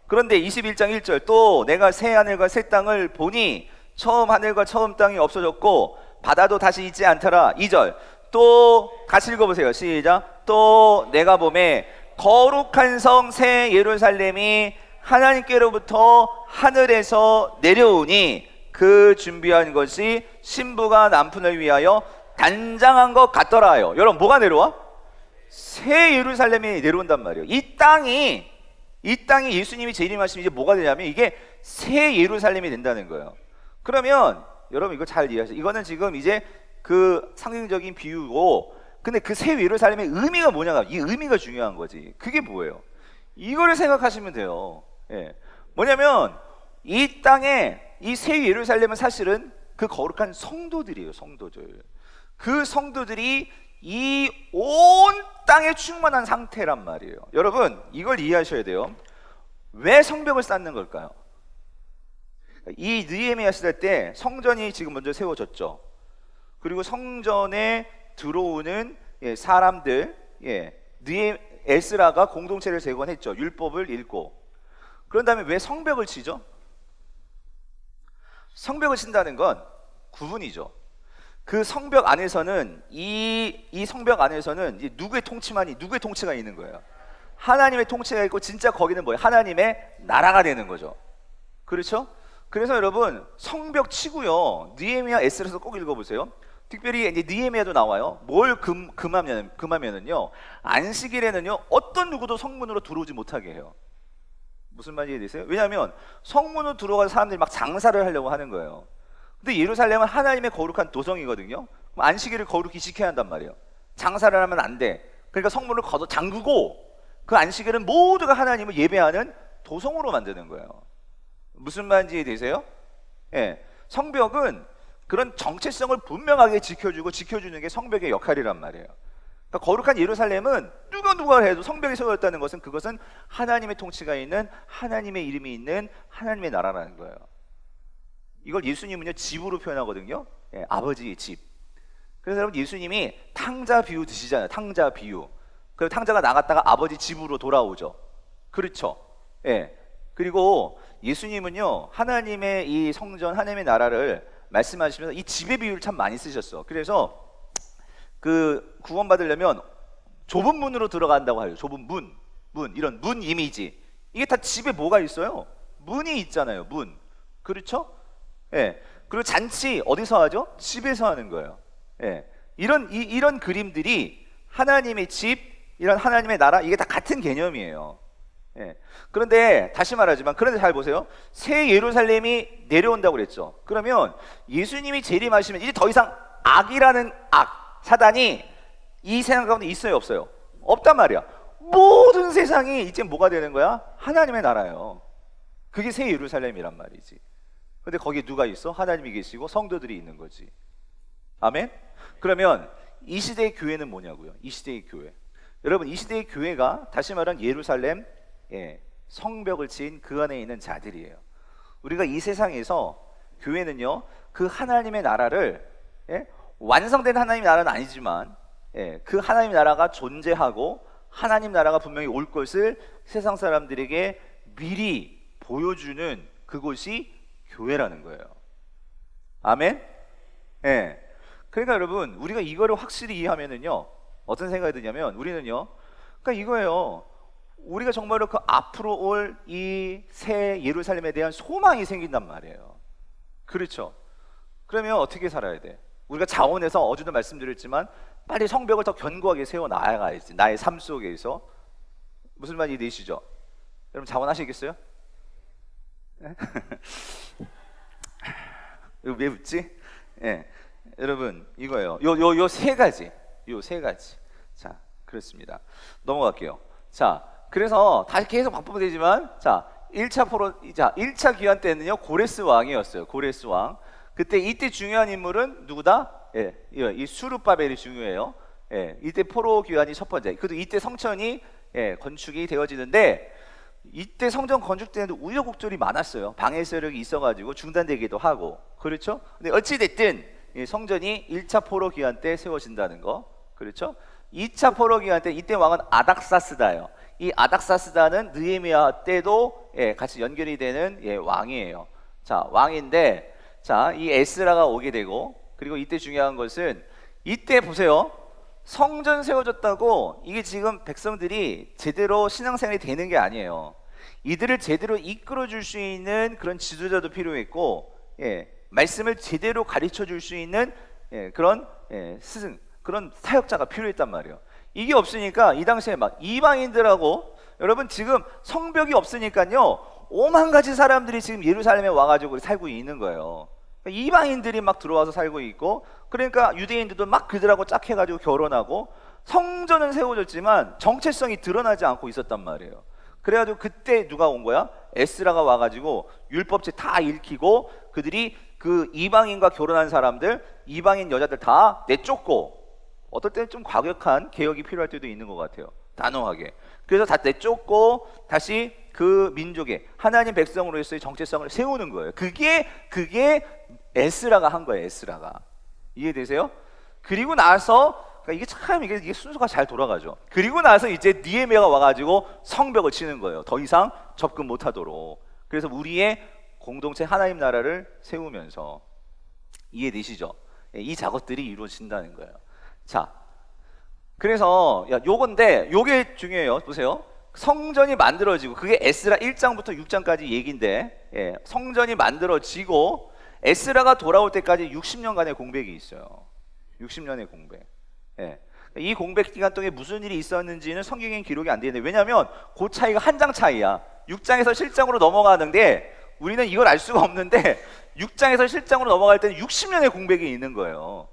그런데 21장 1절 또 내가 새 하늘과 새 땅을 보니 처음 하늘과 처음 땅이 없어졌고 바다도 다시 있지 않더라. 2절 또 같이 읽어보세요. 시작. 또 내가 보매 거룩한 성 새 예루살렘이 하나님께로부터 하늘에서 내려오니 그 준비한 것이 신부가 남편을 위하여 단장한 것 같더라요. 여러분 뭐가 내려와? 새 예루살렘이 내려온단 말이에요. 이 땅이 예수님이 재림하시면 이제 뭐가 되냐면 이게 새 예루살렘이 된다는 거예요. 그러면 여러분 이거 잘 이해하세요. 이거는 지금 이제 그 상징적인 비유고, 근데 그 새 예루살렘의 의미가 뭐냐? 이 의미가 중요한 거지. 그게 뭐예요? 이거를 생각하시면 돼요. 예. 뭐냐면 이 땅에 이 새 예루살렘은 사실은 그 거룩한 성도들이에요. 성도들. 그 성도들이 이 온 땅에 충만한 상태란 말이에요. 여러분 이걸 이해하셔야 돼요. 왜 성벽을 쌓는 걸까요? 이 느헤미야 시대 때 성전이 지금 먼저 세워졌죠. 그리고 성전에 들어오는 사람들, 에스라가 공동체를 재건했죠. 율법을 읽고. 그런 다음에 왜 성벽을 치죠? 성벽을 친다는 건 구분이죠. 그 성벽 안에서는 이 성벽 안에서는 이제 누구의 통치가 있는 거예요. 하나님의 통치가 있고, 진짜 거기는 뭐예요? 하나님의 나라가 되는 거죠. 그렇죠? 그래서 여러분 성벽 치고요. 느헤미야 에스라서 꼭 읽어보세요. 특별히 이제 느헤미야도 나와요. 뭘 금하면은요, 안식일에는요 어떤 누구도 성문으로 들어오지 못하게 해요. 무슨 말인지 이해되세요? 왜냐하면 성문으로 들어가서 사람들이 막 장사를 하려고 하는 거예요. 근데 예루살렘은 하나님의 거룩한 도성이거든요. 그럼 안식일을 거룩히 지켜야 한단 말이에요. 장사를 하면 안 돼. 그러니까 성문을 걷어 잠그고 그 안식일은 모두가 하나님을 예배하는 도성으로 만드는 거예요. 무슨 말인지 이해되세요? 예, 성벽은 그런 정체성을 분명하게 지켜주는 게 성벽의 역할이란 말이에요. 그러니까 거룩한 예루살렘은 누가 해도 성벽이 세워졌다는 것은 그것은 하나님의 통치가 있는, 하나님의 이름이 있는 하나님의 나라라는 거예요. 이걸 예수님은요 집으로 표현하거든요. 예, 아버지의 집. 그래서 여러분 예수님이 탕자 비유 드시잖아요. 탕자 비유. 그 탕자가 나갔다가 아버지 집으로 돌아오죠. 그렇죠? 예. 그리고 예수님은요 하나님의 이 성전, 하나님의 나라를 말씀하시면서 이 집의 비유를 참 많이 쓰셨어. 그래서 그 구원받으려면 좁은 문으로 들어간다고 하죠. 좁은 문, 이런 문 이미지. 이게 다 집에 뭐가 있어요? 문이 있잖아요. 문. 그렇죠? 예. 그리고 잔치 어디서 하죠? 집에서 하는 거예요. 예. 이런 그림들이 하나님의 집, 이런 하나님의 나라, 이게 다 같은 개념이에요. 예. 그런데 다시 말하지만, 그런데 잘 보세요. 새 예루살렘이 내려온다고 그랬죠. 그러면 예수님이 재림하시면 이제 더 이상 악이라는 사단이 이 세상 가운데 있어요, 없어요? 없단 말이야. 모든 세상이 이제 뭐가 되는 거야? 하나님의 나라예요. 그게 새 예루살렘이란 말이지. 근데 거기에 누가 있어? 하나님이 계시고 성도들이 있는 거지. 아멘? 그러면 이 시대의 교회는 뭐냐고요? 이 시대의 교회. 여러분 이 시대의 교회가 다시 말하면 예루살렘, 성벽을 친 그 안에 있는 자들이에요. 우리가 이 세상에서 교회는요 그 하나님의 나라를, 완성된 하나님의 나라는 아니지만 그 하나님의 나라가 존재하고 하나님 나라가 분명히 올 것을 세상 사람들에게 미리 보여주는 그곳이 교회라는 거예요. 아멘? 그러니까 여러분 우리가 이거를 확실히 이해하면은요 어떤 생각이 드냐면, 우리는요 그러니까 이거예요. 우리가 정말로 그 앞으로 올 이 새 예루살렘에 대한 소망이 생긴단 말이에요. 그렇죠? 그러면 어떻게 살아야 돼? 우리가 자원해서 어제도 말씀드렸지만 빨리 성벽을 더 견고하게 세워 나아가야지. 나의 삶 속에서. 무슨 말인지 이해되시죠? 여러분 자원하시겠어요? 이거 왜 웃지? 예, 여러분 이거예요. 요 세 가지, 요 세 가지. 자, 그렇습니다. 넘어갈게요. 자, 그래서 다시 계속 바쁘면 되지만, 자, 1차 포로, 자, 1차 귀환 때는요 고레스 왕이었어요. 고레스 왕. 그때 이때 중요한 인물은 누구다? 예, 이 수르바벨이 중요해요. 예, 이때 포로 귀환이 첫 번째. 그래도 이때 성전이 건축이 되어지는데, 이때 성전 건축 때에도 우여곡절이 많았어요. 방해 세력이 있어가지고 중단되기도 하고, 그렇죠? 근데 어찌 됐든 성전이 1차 포로 귀환 때 세워진다는 거, 그렇죠? 2차 포로 귀환 때 이때 왕은 아닥사스다예요. 이 아닥사스다는 느헤미야 때도 같이 연결이 되는 왕이에요. 자, 왕인데, 자, 이 에스라가 오게 되고, 그리고 이때 중요한 것은 이때 보세요. 성전 세워졌다고 이게 지금 백성들이 제대로 신앙생활이 되는 게 아니에요. 이들을 제대로 이끌어 줄 수 있는 그런 지도자도 필요했고, 말씀을 제대로 가르쳐 줄 수 있는 그런 스승, 그런 사역자가 필요했단 말이에요. 이게 없으니까 이 당시에 막 이방인들하고, 여러분 지금 성벽이 없으니까요 5만 가지 사람들이 지금 예루살렘에 와가지고 살고 있는 거예요. 이방인들이 막 들어와서 살고 있고, 그러니까 유대인들도 막 그들하고 짝해가지고 결혼하고, 성전은 세워졌지만 정체성이 드러나지 않고 있었단 말이에요. 그래가지고 그때 누가 온 거야? 에스라가 와가지고 율법책 다 읽히고, 그들이 그 이방인과 결혼한 사람들, 이방인 여자들 다 내쫓고, 어떨 때는 좀 과격한 개혁이 필요할 때도 있는 것 같아요. 단호하게. 그래서 다 내쫓고 다시 그 민족의 하나님 백성으로서의 정체성을 세우는 거예요. 그게 에스라가 한 거예요. 에스라가. 이해되세요? 그리고 나서, 그러니까 이게 참 이게 순서가 잘 돌아가죠. 그리고 나서 이제 느헤미야가 와가지고 성벽을 치는 거예요. 더 이상 접근 못하도록. 그래서 우리의 공동체 하나님 나라를 세우면서, 이해되시죠? 이 작업들이 이루어진다는 거예요. 자, 그래서 요건데 요게 중요해요. 보세요. 성전이 만들어지고, 그게 에스라 1장부터 6장까지 얘기인데, 성전이 만들어지고 에스라가 돌아올 때까지 60년간의 공백이 있어요. 60년의 공백. 이 공백 기간 동안에 무슨 일이 있었는지는 성경엔 기록이 안 되는데, 왜냐하면 그 차이가 한 장 차이야. 6장에서 7장으로 넘어가는데 우리는 이걸 알 수가 없는데, 6장에서 7장으로 넘어갈 때는 60년의 공백이 있는 거예요.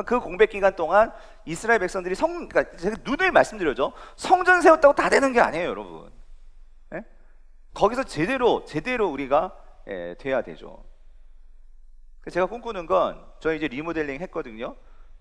그 공백 기간 동안 이스라엘 백성들이 그러니까 제가 눈을 말씀드려죠. 성전 세웠다고 다 되는 게 아니에요, 여러분. 거기서 제대로 우리가 돼야 되죠. 제가 꿈꾸는 건, 저희 이제 리모델링 했거든요.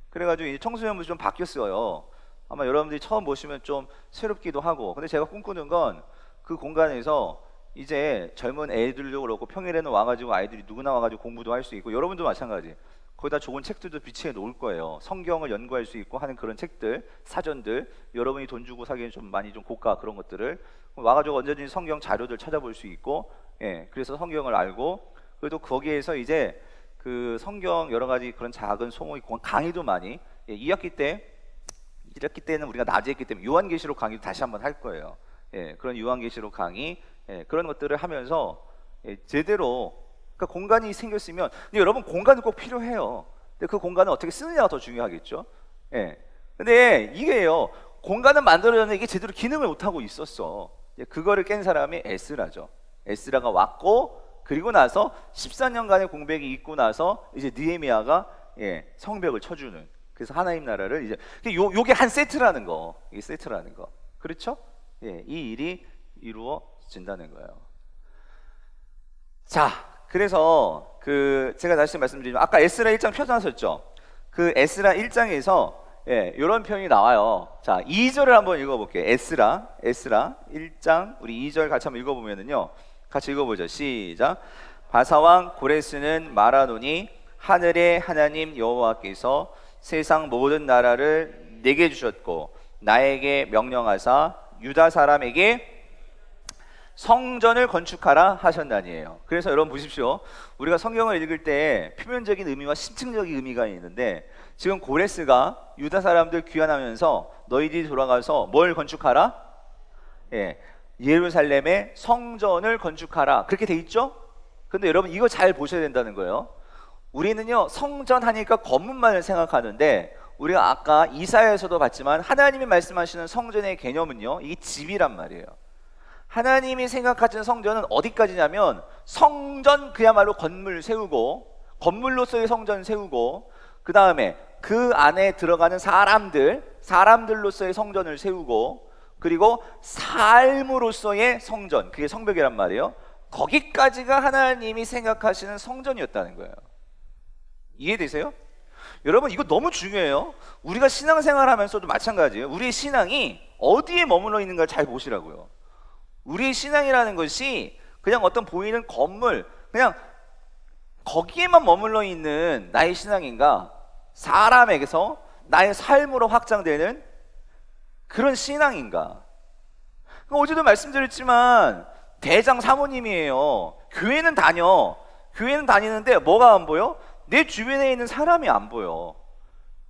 그래가지고 이제 청소년부도 좀 바뀌었어요. 아마 여러분들이 처음 보시면 좀 새롭기도 하고, 근데 제가 꿈꾸는 건 그 공간에서 이제 젊은 애들도 그렇고, 평일에는 와가지고 아이들이 누구나 와가지고 공부도 할 수 있고, 여러분도 마찬가지. 거기다 좋은 책들도 비치해 놓을 거예요. 성경을 연구할 수 있고 하는 그런 책들, 사전들, 여러분이 돈 주고 사기엔 좀 많이 좀 고가 그런 것들을 와가지고 언제든지 성경 자료들 찾아볼 수 있고, 그래서 성경을 알고, 그래도 거기에서 이제 그 성경 여러 가지 그런 작은 소모의 강의도 많이, 2학기 때는 우리가 낮에 했기 때문에 요한계시록 강의도 다시 한번 할 거예요. 그런 요한계시록 강의, 그런 것들을 하면서 제대로, 그러니까 공간이 생겼으면, 근데 여러분 공간은 꼭 필요해요. 근데 그 공간을 어떻게 쓰느냐가 더 중요하겠죠. 근데 이게요, 공간은 만들어졌는데 이게 제대로 기능을 못 하고 있었어. 그거를 깬 사람이 에스라죠. 에스라가 왔고, 그리고 나서 14년간의 공백이 있고 나서 이제 느헤미야가 성벽을 쳐주는, 그래서 하나님 나라를 이제, 요게 한 세트라는 거, 이게 세트라는 거, 그렇죠? 이 일이 이루어진다는 거예요. 자, 그래서 제가 다시 말씀드리면, 아까 에스라 1장 펴놨었죠. 그 에스라 1장에서 이런 표현이 나와요. 자, 2절을 한번 읽어볼게요. 에스라 1장 우리 2절 같이 한번 읽어보면은요, 같이 읽어보죠. 시작. 바사왕 고레스는 말하노니, 하늘의 하나님 여호와께서 세상 모든 나라를 내게 주셨고, 나에게 명령하사 유다 사람에게 성전을 건축하라 하셨나니에요. 그래서 여러분 보십시오. 우리가 성경을 읽을 때 표면적인 의미와 심층적인 의미가 있는데, 지금 고레스가 유다 사람들 귀환하면서 너희들이 돌아가서 뭘 건축하라? 예루살렘의 성전을 건축하라, 그렇게 돼 있죠? 근데 여러분 이거 잘 보셔야 된다는 거예요. 우리는요, 성전 하니까 건물만을 생각하는데, 우리가 아까 이사야에서도 봤지만 하나님이 말씀하시는 성전의 개념은요, 이게 집이란 말이에요. 하나님이 생각하시는 성전은 어디까지냐면, 성전 그야말로 건물 세우고, 건물로서의 성전 세우고, 그 다음에 그 안에 들어가는 사람들로서의 성전을 세우고, 그리고 삶으로서의 성전, 그게 성벽이란 말이에요. 거기까지가 하나님이 생각하시는 성전이었다는 거예요. 이해되세요? 여러분, 이거 너무 중요해요. 우리가 신앙생활 하면서도 마찬가지예요. 우리의 신앙이 어디에 머물러 있는가 잘 보시라고요. 우리의 신앙이라는 것이 그냥 어떤 보이는 건물, 그냥 거기에만 머물러 있는 나의 신앙인가, 사람에게서 나의 삶으로 확장되는 그런 신앙인가. 어제도 말씀드렸지만 대장 사모님이에요. 교회는 다니는데 뭐가 안 보여? 내 주변에 있는 사람이 안 보여.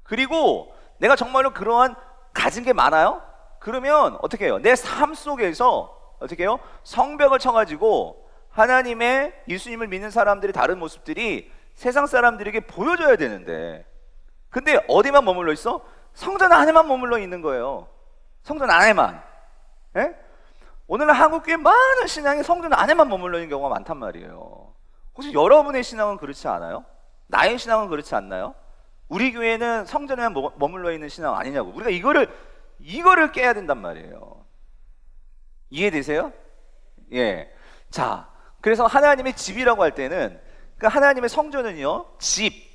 그리고 내가 정말로 그러한 가진 게 많아요? 그러면 어떻게 해요? 내 삶 속에서 어떻게 해요? 성벽을 쳐가지고 하나님의, 예수님을 믿는 사람들의 다른 모습들이 세상 사람들에게 보여줘야 되는데, 근데 어디만 머물러 있어? 성전 안에만 머물러 있는 거예요. 성전 안에만. 예? 오늘날 한국교회 많은 신앙이 성전 안에만 머물러 있는 경우가 많단 말이에요. 혹시 여러분의 신앙은 그렇지 않아요? 나의 신앙은 그렇지 않나요? 우리 교회는 성전에만 머물러 있는 신앙 아니냐고. 우리가 이거를 깨야 된단 말이에요. 이해되세요? 예. 자, 그래서 하나님의 집이라고 할 때는, 그러니까 하나님의 성전은요, 집.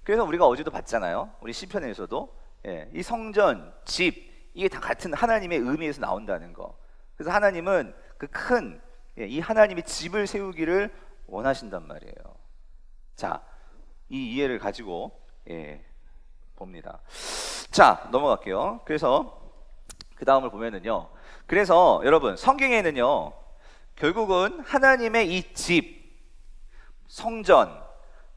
그래서 우리가 어제도 봤잖아요. 우리 시편에서도, 예, 이 성전, 집, 이게 다 같은 하나님의 의미에서 나온다는 거. 그래서 하나님은 그 큰, 예, 이 하나님의 집을 세우기를 원하신단 말이에요. 자, 이 이해를 가지고, 예, 봅니다. 자, 넘어갈게요. 그래서 그 다음을 보면은요, 그래서 여러분, 성경에는요, 결국은 하나님의 이 집, 성전,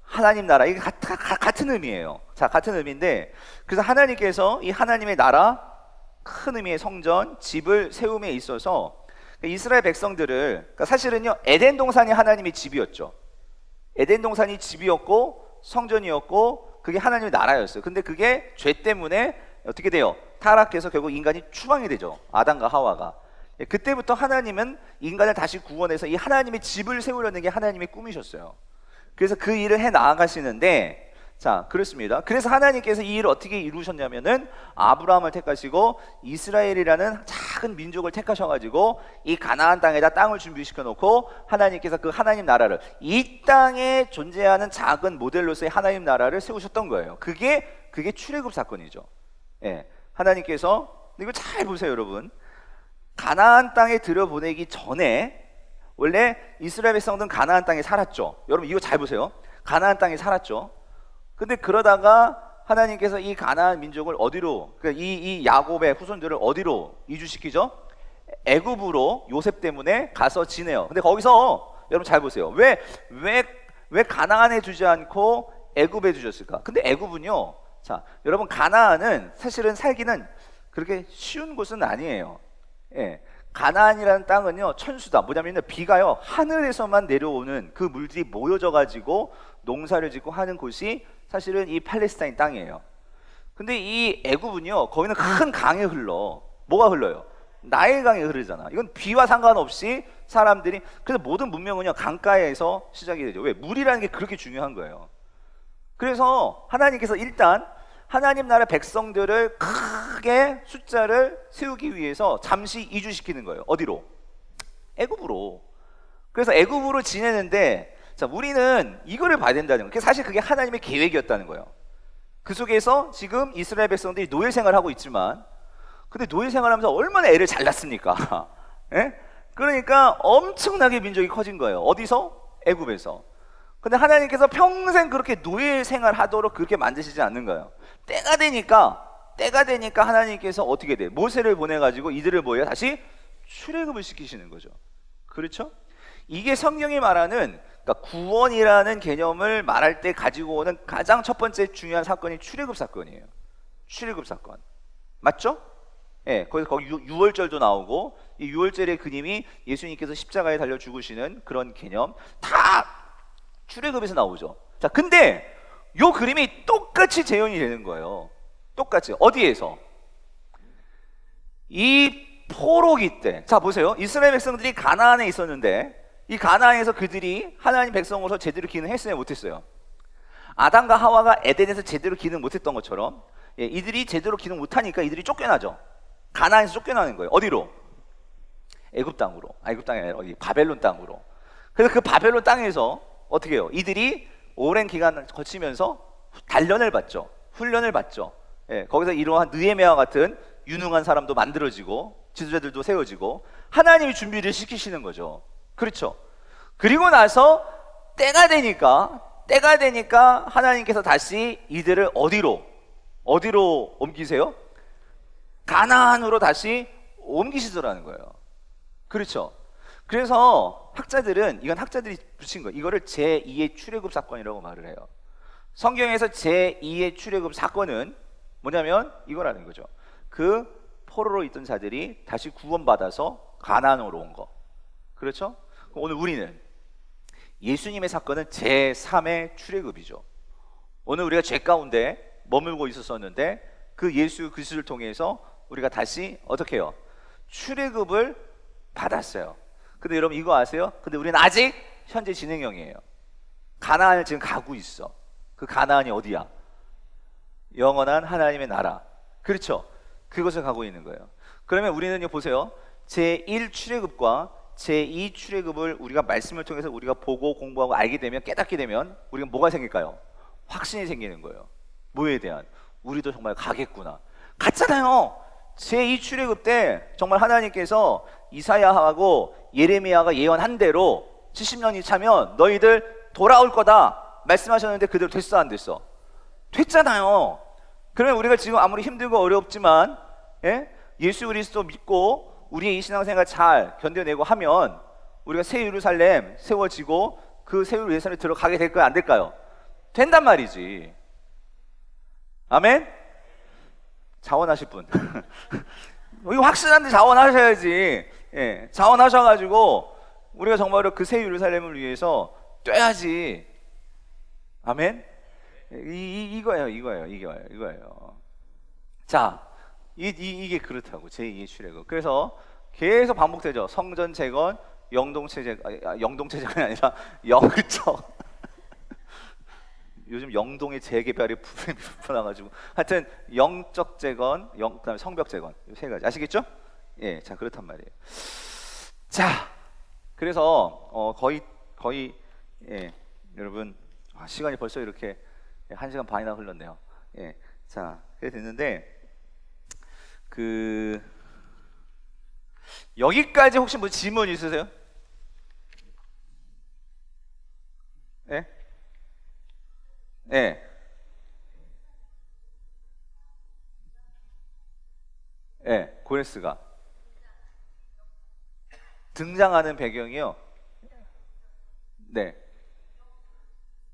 하나님 나라, 이게 같은 의미예요. 자, 같은 의미인데, 그래서 하나님께서 이 하나님의 나라, 큰 의미의 성전, 집을 세움에 있어서 이스라엘 백성들을, 그러니까 사실은요, 에덴 동산이 하나님의 집이었죠. 에덴 동산이 집이었고 성전이었고 그게 하나님의 나라였어요. 근데 그게 죄 때문에 어떻게 돼요? 타락해서 결국 인간이 추방이 되죠. 아담과 하와가. 그때부터 하나님은 인간을 다시 구원해서 이 하나님의 집을 세우려는 게 하나님의 꿈이셨어요. 그래서 그 일을 해 나아가시는데, 자, 그렇습니다. 그래서 하나님께서 이 일을 어떻게 이루셨냐면은 아브라함을 택하시고 이스라엘이라는 작은 민족을 택하셔가지고 이 가나안 땅에다 땅을 준비시켜 놓고 하나님께서 그 하나님 나라를, 이 땅에 존재하는 작은 모델로서의 하나님 나라를 세우셨던 거예요. 그게 출애굽 사건이죠. 예, 하나님께서, 이거 잘 보세요, 여러분. 가나안 땅에 들여보내기 전에 원래 이스라엘 백성들은 가나안 땅에 살았죠. 여러분, 이거 잘 보세요. 가나안 땅에 살았죠. 근데 그러다가 하나님께서 이 가나안 민족을 어디로, 그러니까 이 야곱의 후손들을 어디로 이주시키죠? 애굽으로, 요셉 때문에 가서 지내요. 근데 거기서 여러분 잘 보세요. 왜 가나안에 두지 않고 애굽에 두셨을까? 근데 애굽은요, 자, 여러분, 가나안은 사실은 살기는 그렇게 쉬운 곳은 아니에요. 예, 가나안이라는 땅은요, 천수다. 뭐냐면 비가요, 하늘에서만 내려오는 그 물들이 모여져 가지고 농사를 짓고 하는 곳이 사실은 이 팔레스타인 땅이에요. 근데 이 애굽은요, 거기는 큰 강이 흘러. 뭐가 흘러요? 나일강이 흐르잖아. 이건 비와 상관없이 사람들이, 그래서 모든 문명은요, 강가에서 시작이 되죠. 왜? 물이라는 게 그렇게 중요한 거예요. 그래서 하나님께서 일단 하나님 나라 백성들을 크게 숫자를 세우기 위해서 잠시 이주시키는 거예요. 어디로? 애굽으로. 그래서 애굽으로 지내는데, 자, 우리는 이거를 봐야 된다는 거예요. 사실 그게 하나님의 계획이었다는 거예요. 그 속에서 지금 이스라엘 백성들이 노예 생활하고 있지만, 근데 노예 생활하면서 얼마나 애를 잘 낳습니까? 예? 그러니까 엄청나게 민족이 커진 거예요. 어디서? 애굽에서. 근데 하나님께서 평생 그렇게 노예 생활하도록 그렇게 만드시지 않는 거예요. 때가 되니까 하나님께서 어떻게 돼? 모세를 보내가지고 이들을 뭐예요? 다시 출애굽을 시키시는 거죠. 그렇죠? 이게 성경이 말하는, 그러니까 구원이라는 개념을 말할 때 가지고 오는 가장 첫 번째 중요한 사건이 출애굽 사건이에요. 출애굽 사건. 맞죠? 예, 거기 유월절도 나오고, 이 유월절의 그림이 예수님께서 십자가에 달려 죽으시는 그런 개념, 다 출애굽에서 나오죠. 자, 근데 요 그림이 똑같이 재현이 되는 거예요. 똑같이. 어디에서? 이 포로기 때. 자, 보세요. 이스라엘 백성들이 가나안에 있었는데, 이 가나안에서 그들이 하나님 백성으로서 제대로 기능했어요, 못했어요? 아담과 하와가 에덴에서 제대로 기능 못했던 것처럼 이들이 제대로 기능 못하니까 이들이 쫓겨나죠. 가나안에서 쫓겨나는 거예요. 어디로? 애굽 땅으로. 애굽 땅이 아니라 어디? 바벨론 땅으로. 그래서 그 바벨론 땅에서 어떻게 해요? 이들이 오랜 기간을 거치면서 단련을 받죠. 훈련을 받죠. 거기서 이러한 느헤미야와 같은 유능한 사람도 만들어지고 지도자들도 세워지고 하나님이 준비를 시키시는 거죠. 그렇죠? 그리고 나서 때가 되니까 하나님께서 다시 이들을 어디로 옮기세요? 가나안으로 다시 옮기시더라는 거예요. 그렇죠? 그래서 이건 학자들이 붙인 거예요. 이거를 제2의 출애굽 사건이라고 말을 해요. 성경에서 제2의 출애굽 사건은 뭐냐면 이거라는 거죠. 그 포로로 있던 자들이 다시 구원받아서 가나안으로 온 거. 그렇죠? 오늘 우리는 예수님의 사건은 제3의 출애굽이죠. 오늘 우리가 죄 가운데 머물고 있었었는데 그 예수 그리스도를 통해서 우리가 다시 어떻게 해요? 출애굽을 받았어요. 근데 여러분 이거 아세요? 근데 우리는 아직 현재 진행형이에요. 가나안을 지금 가고 있어. 그 가나안이 어디야? 영원한 하나님의 나라. 그렇죠? 그것을 가고 있는 거예요. 그러면 우리는요, 보세요. 제1 출애굽과 제2 출애굽을 우리가 말씀을 통해서 우리가 보고 공부하고 알게 되면, 깨닫게 되면 우리가 뭐가 생길까요? 확신이 생기는 거예요. 뭐에 대한? 우리도 정말 가겠구나. 갔잖아요. 제2 출애굽 때 정말 하나님께서 이사야하고 예레미야가 예언한 대로 70년이 차면 너희들 돌아올 거다 말씀하셨는데 그대로 됐어, 안 됐어? 됐잖아요. 그러면 우리가 지금 아무리 힘들고 어렵지만 예수 그리스도 믿고 우리의 이 신앙생활 잘 견뎌내고 하면 우리가 새 예루살렘 세워지고 그 새 예루살렘에 들어가게 될까요, 안 될까요? 된단 말이지. 아멘? 자원하실 분 이거 확실한데 자원하셔야지. 자원하셔가지고 우리가 정말로 그 새 예루살렘을 위해서 뛰어야지. 아멘? 이거예요. 자, 이게 그렇다고. 제2의 출애굽. 그래서 계속 반복되죠. 성전 재건, 영동체 재건이 아니라 영적. 요즘 영동의 재개발이 불편해가지고 하여튼 영적 재건, 그다음에 성벽 재건, 이 세 가지 아시겠죠? 자 그렇단 말이에요. 자, 그래서 거의 여러분 시간이 벌써 이렇게 1시간 반이나 흘렀네요. 자, 그래 됐는데 여기까지 혹시 뭐 질문 있으세요? 고레스가 등장하는 배경이요.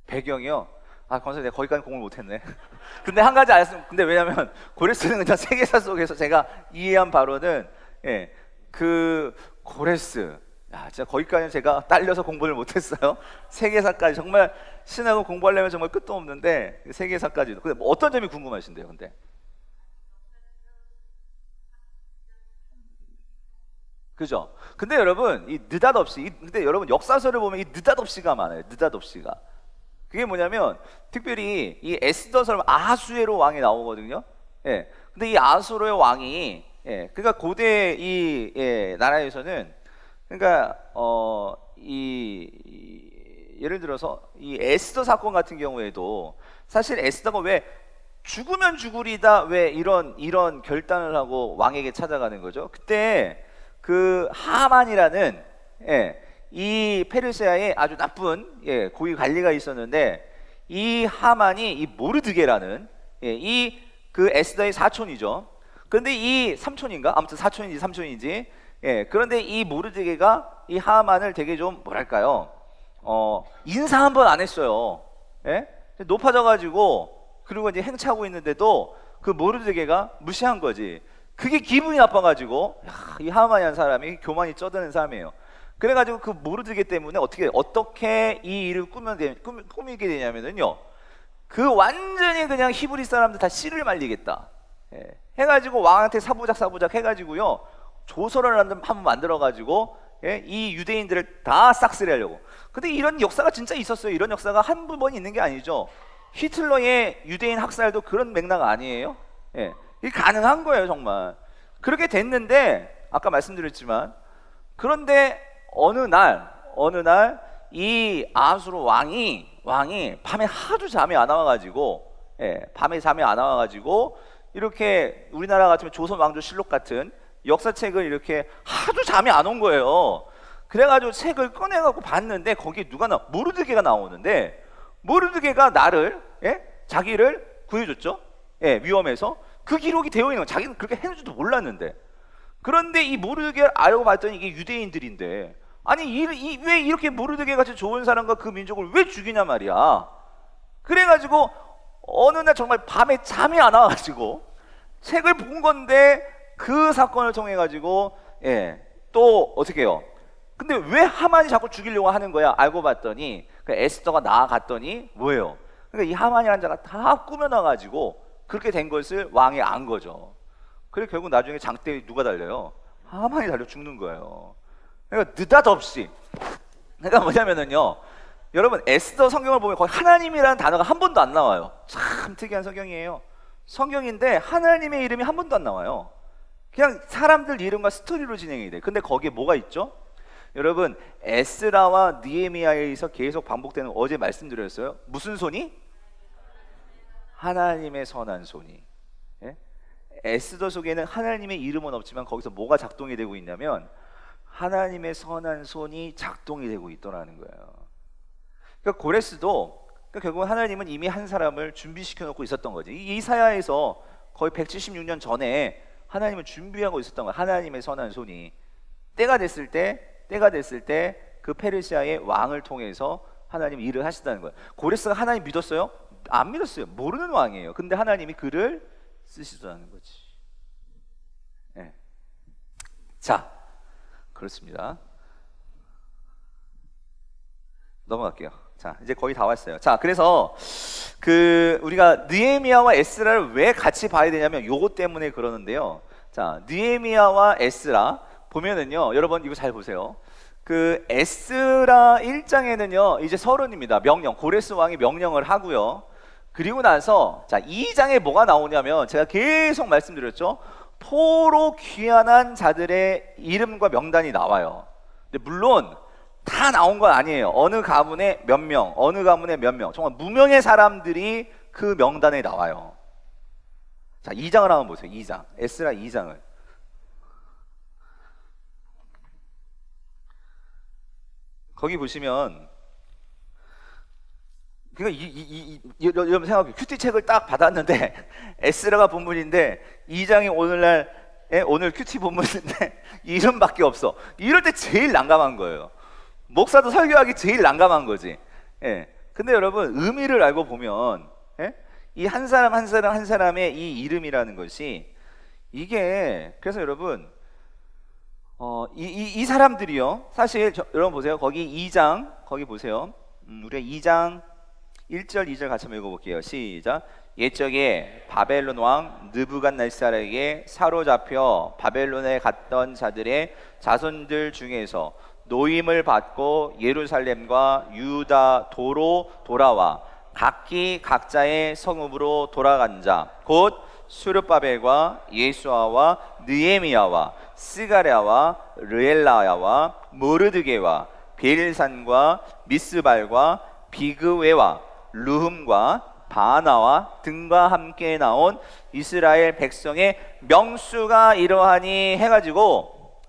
배경이요. 건설 내가 거기까지 공부를 못했네. 근데 한 가지 알았으면, 근데 왜냐면 고레스는 그냥 세계사 속에서 제가 이해한 바로는 그 고레스, 진짜 거기까지는 제가 딸려서 공부를 못했어요. 세계사까지 정말 신학을 공부하려면 정말 끝도 없는데 세계사까지도. 근데 뭐 어떤 점이 궁금하신데요, 근데? 그죠? 근데 여러분 이 느닷없이 근데 여러분 역사서를 보면 이 느닷없이가 많아요. 느닷없이가. 그게 뭐냐면 특별히 이 에스더서는 아하수에로 왕이 나오거든요. 근데 이 아하수에로 왕이 그러니까 고대 이 나라에서는 그러니까 예를 들어서 이 에스더 사건 같은 경우에도 사실 에스더가 왜 죽으면 죽으리다 왜 이런 결단을 하고 왕에게 찾아가는 거죠. 그때 그 하만이라는 이 페르시아의 아주 나쁜 고위 관리가 있었는데 이 하만이 이 모르드게라는 이 그 에스더의 사촌이죠. 그런데 이 삼촌인가? 아무튼 사촌인지 삼촌인지 그런데 이 모르드게가 이 하만을 되게 좀 뭐랄까요? 인사 한 번 안 했어요. 높아져가지고 그리고 이제 행차하고 있는데도 그 모르드게가 무시한 거지. 그게 기분이 나빠가지고 이 하만이라는 사람이 교만이 쩌드는 사람이에요. 그래가지고 그 모르드게 때문에 어떻게 이 일을 꾸미게 되냐면요, 그 완전히 그냥 히브리 사람들 다 씨를 말리겠다 해가지고 왕한테 사부작 해가지고요 조서를 한번 만들어가지고 예? 이 유대인들을 다 싹쓸이하려고. 근데 이런 역사가 진짜 있었어요. 이런 역사가 한두 번 있는 게 아니죠. 히틀러의 유대인 학살도 그런 맥락 아니에요? 예. 이게 가능한 거예요, 정말. 그렇게 됐는데 아까 말씀드렸지만, 그런데 어느 날 이 아수르 왕이 밤에 하도 잠이 안 와가지고, 예, 밤에 잠이 안 와가지고 이렇게 우리나라 같으면 조선 왕조 실록 같은 역사책을 이렇게 하도 잠이 안 온 거예요. 그래가지고 책을 꺼내갖고 봤는데 거기에 모르드게가 나오는데, 모르드게가 예? 자기를 구해줬죠. 예, 위험해서. 그 기록이 되어 있는 거예요. 자기는 그렇게 했는지도 몰랐는데. 그런데 이 모르드게를 알고 봤더니 이게 유대인들인데, 아니 왜 이렇게 모르드게 같이 좋은 사람과 그 민족을 왜 죽이냐 말이야. 그래가지고 어느 날 정말 밤에 잠이 안 와가지고 책을 본 건데, 그 사건을 통해 가지고, 예, 또 어떻게 해요? 근데 왜 하만이 자꾸 죽이려고 하는 거야? 알고 봤더니 그 에스더가 나아갔더니 뭐예요? 그러니까 이 하만이라는 자가 다 꾸며놔 가지고 그렇게 된 것을 왕이 안 거죠. 그래 결국 나중에 장대에 누가 달려요? 하만이 달려 죽는 거예요. 그러니까 느닷없이. 그러니까 뭐냐면은요, 여러분 에스더 성경을 보면 거기 하나님이라는 단어가 한 번도 안 나와요. 참 특이한 성경이에요. 성경인데 하나님의 이름이 한 번도 안 나와요. 그냥 사람들 이름과 스토리로 진행이 돼. 근데 거기에 뭐가 있죠? 여러분 에스라와 느헤미야에서 계속 반복되는, 어제 말씀드렸어요. 무슨 손이? 하나님의 선한 손이. 예? 에스더 속에는 하나님의 이름은 없지만 거기서 뭐가 작동이 되고 있냐면 하나님의 선한 손이 작동이 되고 있더라는 거예요. 그러니까 고레스도, 그러니까 결국은 하나님은 이미 한 사람을 준비시켜 놓고 있었던 거지. 이 이사야에서 거의 176년 전에 하나님은 준비하고 있었던 거예요. 하나님의 선한 손이 때가 됐을 때 그 페르시아의 왕을 통해서 하나님이 일을 하시다는 거예요. 고레스가 하나님 믿었어요? 안 믿었어요. 모르는 왕이에요. 근데 하나님이 그를 쓰시더라는 거지. 네. 자, 그렇습니다. 넘어갈게요. 자, 이제 거의 다 왔어요. 자, 그래서 우리가 느헤미야와 에스라를 왜 같이 봐야 되냐면 요것 때문에 그러는데요. 자, 느헤미야와 에스라 보면은요, 여러분 이거 잘 보세요. 그 에스라 1장에는요 이제 서론입니다. 명령, 고레스 왕이 명령을 하고요. 그리고 나서 자 2장에 뭐가 나오냐면, 제가 계속 말씀드렸죠. 포로 귀환한 자들의 이름과 명단이 나와요. 근데 물론 다 나온 건 아니에요. 어느 가문에 몇 명, 어느 가문에 몇 명, 정말 무명의 사람들이 그 명단에 나와요. 자 2장을 한번 보세요. 2장, 에스라 2장을. 거기 보시면, 그러니까 여러분 생각해요. 큐티 책을 딱 받았는데 에스라가 본문인데 2장이 오늘 큐티 본문인데 이름밖에 없어. 이럴 때 제일 난감한 거예요. 목사도 설교하기 제일 난감한 거지. 예. 근데 여러분 의미를 알고 보면, 예? 이 한 사람 한 사람의 이 이름이라는 것이, 이게 그래서 여러분 이 사람들이요, 사실 여러분 보세요. 거기 2장 거기 보세요. 우리가 2장 1절 2절 같이 한번 읽어볼게요. 시작. 옛적에 바벨론 왕 느부갓네살에게 사로잡혀 바벨론에 갔던 자들의 자손들 중에서 노임을 받고 예루살렘과 유다 도로 돌아와 각기 각자의 성읍으로 돌아간 자, 곧 수르바벨과 예수아와 느헤미야와 스가랴와 르엘라야와 모르드게와 베일산과 미스발과 비그웨와 르흠과 바나와 등과 함께 나온 이스라엘 백성의 명수가 이러하니 해가지고,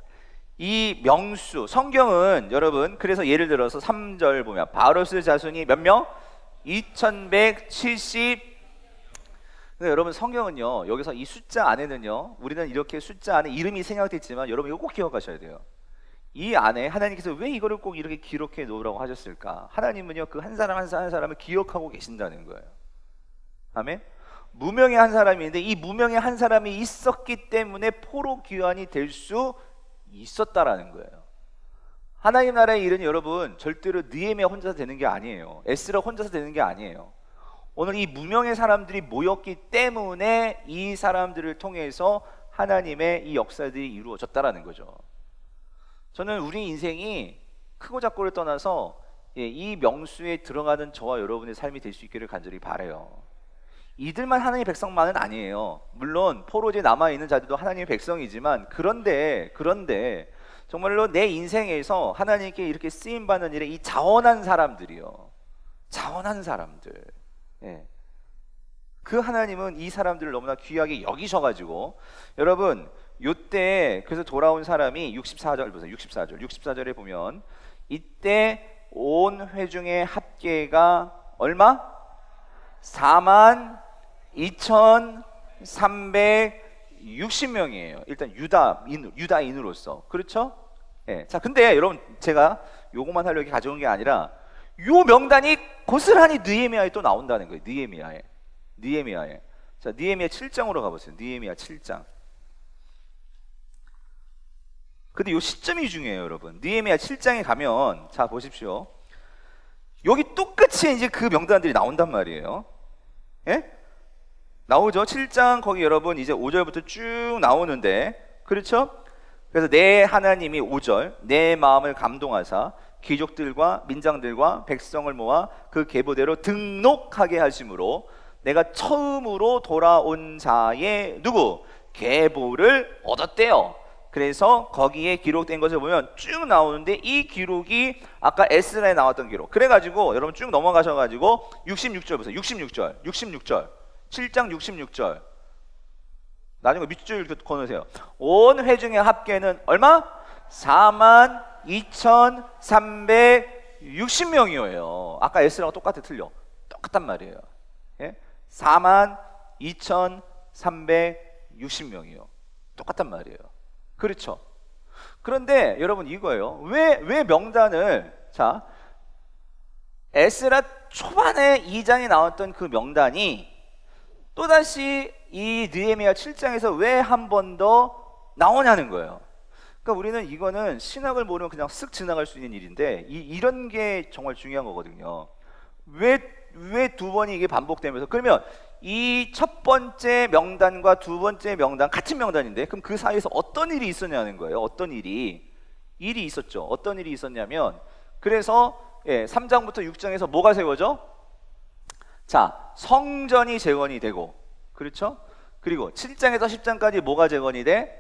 이 명수, 성경은 여러분 그래서 예를 들어서 3절 보면 바로스 자손이 몇 명? 2170. 근데 여러분 성경은요, 여기서 이 숫자 안에는요, 우리는 이렇게 숫자 안에 이름이 생략됐지만 여러분 이거 꼭 기억하셔야 돼요. 이 안에 하나님께서 왜 이거를 꼭 이렇게 기록해 놓으라고 하셨을까? 하나님은요 그 한 사람 한 사람을 기억하고 계신다는 거예요. 아멘. 무명의 한 사람이 있는데 이 무명의 한 사람이 있었기 때문에 포로 귀환이 될 수 있었다라는 거예요. 하나님 나라의 일은 여러분 절대로 느헤미야 혼자서 되는 게 아니에요. 에스라 혼자서 되는 게 아니에요. 오늘 이 무명의 사람들이 모였기 때문에 이 사람들을 통해서 하나님의 이 역사들이 이루어졌다라는 거죠. 저는 우리 인생이 크고 작고를 떠나서 이 명수에 들어가는 저와 여러분의 삶이 될 수 있기를 간절히 바라요. 이들만 하나님의 백성만은 아니에요. 물론 포로지에 남아있는 자들도 하나님의 백성이지만 그런데 정말로 내 인생에서 하나님께 이렇게 쓰임받는 일에 이 자원한 사람들이요, 자원한 사람들, 그 하나님은 이 사람들을 너무나 귀하게 여기셔가지고, 여러분 요때 그래서 돌아온 사람이 64절 보세요. 64절에 보면 이때 온 회중의 합계가 얼마? 42,360명이에요. 일단 유다인으로서. 그렇죠? 자, 근데 여러분 제가 요것만 하려고 이렇게 가져온 게 아니라 요 명단이 고스란히 느헤미야에 또 나온다는 거예요. 느헤미야에. 자, 느헤미야 7장으로 가보세요. 느헤미야 7장. 근데 요 시점이 중요해요, 여러분. 느헤미야 7장에 가면, 자 보십시오. 여기 똑같이 이제 그 명단들이 나온단 말이에요. 나오죠. 7장 거기 여러분 이제 5절부터 쭉 나오는데, 그렇죠? 그래서 내 하나님이 5절 내 마음을 감동하사 귀족들과 민장들과 백성을 모아 그 계보대로 등록하게 하심으로 내가 처음으로 돌아온 자의 누구? 계보를 얻었대요. 그래서 거기에 기록된 것을 보면 쭉 나오는데 이 기록이 아까 에스라에 나왔던 기록. 그래가지고 여러분 쭉 넘어가셔가지고 66절 보세요. 66절 7장 66절 나중에 밑줄 거놓으세요. 온 회중의 합계는 얼마? 42,360명이에요. 아까 에스라가 똑같단 말이에요. 42,360명이요. 똑같단 말이에요. 그렇죠? 그런데 여러분 이거예요. 왜 명단을, 자, 에스라 초반에 2장에 나왔던 그 명단이 또다시 이 느헤미야 7장에서 왜 한 번 더 나오냐는 거예요. 그러니까 우리는 이거는 신학을 모르면 그냥 쓱 지나갈 수 있는 일인데 이런 게 정말 중요한 거거든요. 왜 두 번이 이게 반복되면서, 그러면 이 첫 번째 명단과 두 번째 명단 같은 명단인데 그럼 그 사이에서 어떤 일이 있었냐는 거예요. 어떤 일이 있었죠. 어떤 일이 있었냐면, 그래서 3장부터 6장에서 뭐가 세워져? 자, 성전이 재건이 되고, 그렇죠? 그리고 7장에서 10장까지 뭐가 재건이 돼?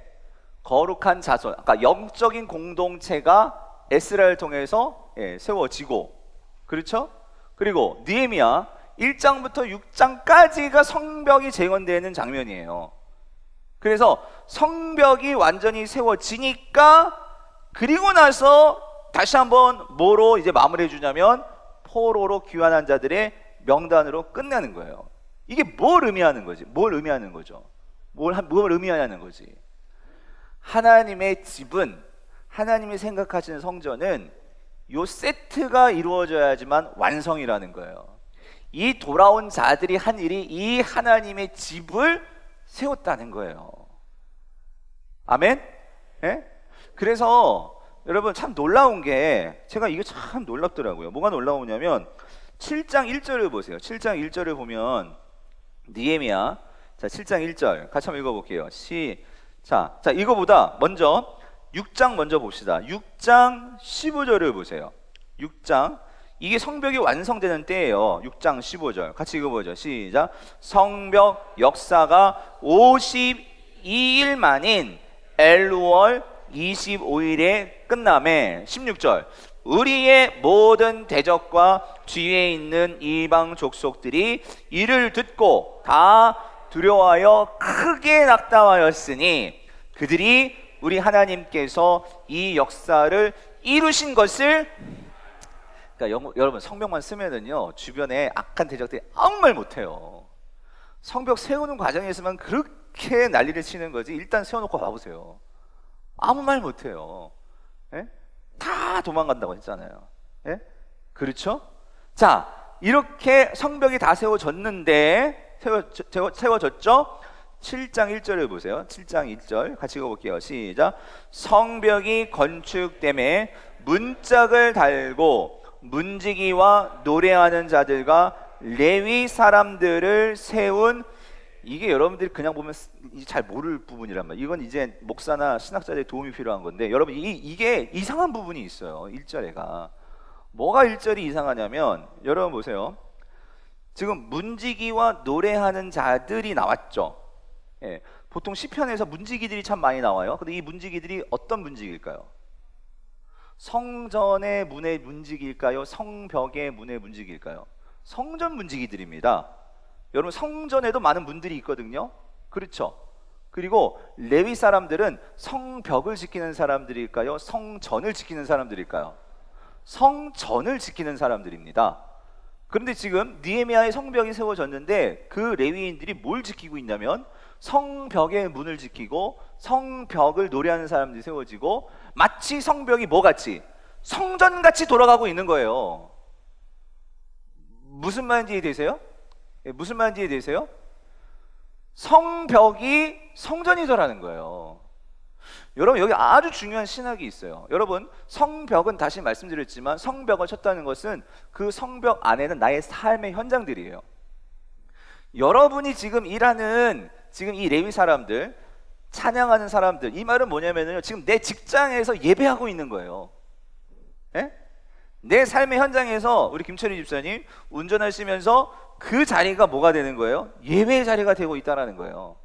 거룩한 자손, 아까 영적인 공동체가 에스라를 통해서 세워지고, 그렇죠? 그리고 느헤미야 1장부터 6장까지가 성벽이 재건되는 장면이에요. 그래서 성벽이 완전히 세워지니까, 그리고 나서 다시 한번 뭐로 이제 마무리해 주냐면 포로로 귀환한 자들의 명단으로 끝내는 거예요. 이게 뭘 의미하는 거지? 뭘 의미하는 거죠? 뭘 의미하냐는 거지. 하나님의 집은, 하나님이 생각하시는 성전은 요 세트가 이루어져야지만 완성이라는 거예요. 이 돌아온 자들이 한 일이 이 하나님의 집을 세웠다는 거예요. 아멘? 그래서 여러분 참 놀라운 게, 제가 이게 참 놀랍더라고요. 뭐가 놀라우냐면 7장 1절을 보세요. 7장 1절을 보면 느헤미야, 자 7장 1절 같이 한번 읽어볼게요. 자 이거보다 먼저 6장 먼저 봅시다. 6장 15절을 보세요. 6장, 이게 성벽이 완성되는 때예요. 6장 15절 같이 읽어보죠. 시작. 성벽 역사가 52일 만인 엘루월 25일에 끝남에 16절 우리의 모든 대적과 뒤에 있는 이방 족속들이 이를 듣고 다 두려워하여 크게 낙담하였으니 그들이 우리 하나님께서 이 역사를 이루신 것을, 그러니까 여러분 성벽만 쓰면은요 주변에 악한 대적들이 아무 말 못해요. 성벽 세우는 과정에서만 그렇게 난리를 치는 거지, 일단 세워놓고 봐보세요. 아무 말 못해요. 다 도망간다고 했잖아요. 그렇죠? 자, 이렇게 성벽이 다 세워졌는데, 세워졌죠? 7장 1절을 보세요. 7장 1절 같이 읽어볼게요. 시작. 성벽이 건축됨에 문짝을 달고 문지기와 노래하는 자들과 레위 사람들을 세운 이게 여러분들이 그냥 보면 잘 모를 부분이란 말이에요. 이건 이제 목사나 신학자들의 도움이 필요한 건데, 여러분 이게 이상한 부분이 있어요. 1절에가 뭐가 1절이 이상하냐면, 여러분 보세요. 지금 문지기와 노래하는 자들이 나왔죠. 예, 보통 시편에서 문지기들이 참 많이 나와요. 근데 이 문지기들이 어떤 문지기일까요? 성전의 문의 문지기일까요? 성벽의 문의 문지기일까요? 성전 문지기들입니다. 여러분 성전에도 많은 문들이 있거든요. 그렇죠? 그리고 레위 사람들은 성벽을 지키는 사람들일까요? 성전을 지키는 사람들일까요? 성전을 지키는 사람들입니다. 그런데 지금 느헤미야의 성벽이 세워졌는데 그 레위인들이 뭘 지키고 있냐면 성벽의 문을 지키고 성벽을 노래하는 사람들이 세워지고, 마치 성벽이 뭐같이? 성전같이 돌아가고 있는 거예요. 무슨 말인지 이해되세요? 무슨 말인지 이해되세요? 성벽이 성전이더라는 거예요. 여러분 여기 아주 중요한 신학이 있어요. 여러분 성벽은, 다시 말씀드렸지만 성벽을 쳤다는 것은 그 성벽 안에는 나의 삶의 현장들이에요. 여러분이 지금 일하는 지금 이 레위 사람들, 찬양하는 사람들, 이 말은 뭐냐면요, 지금 내 직장에서 예배하고 있는 거예요. 예? 내 삶의 현장에서 우리 김철희 집사님 운전하시면서 그 자리가 뭐가 되는 거예요? 예배의 자리가 되고 있다는 거예요.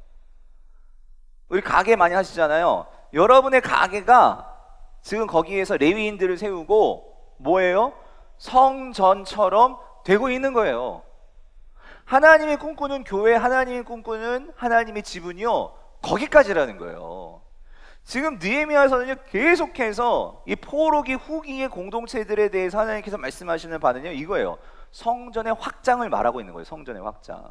우리 가게 많이 하시잖아요. 여러분의 가게가 지금 거기에서 레위인들을 세우고 뭐예요? 성전처럼 되고 있는 거예요. 하나님이 꿈꾸는 교회, 하나님이 꿈꾸는 하나님의 지분이요, 거기까지라는 거예요. 지금 느헤미야에서는요, 계속해서 이 포로기 후기의 공동체들에 대해서 하나님께서 말씀하시는 바는요, 이거예요. 성전의 확장을 말하고 있는 거예요. 성전의 확장.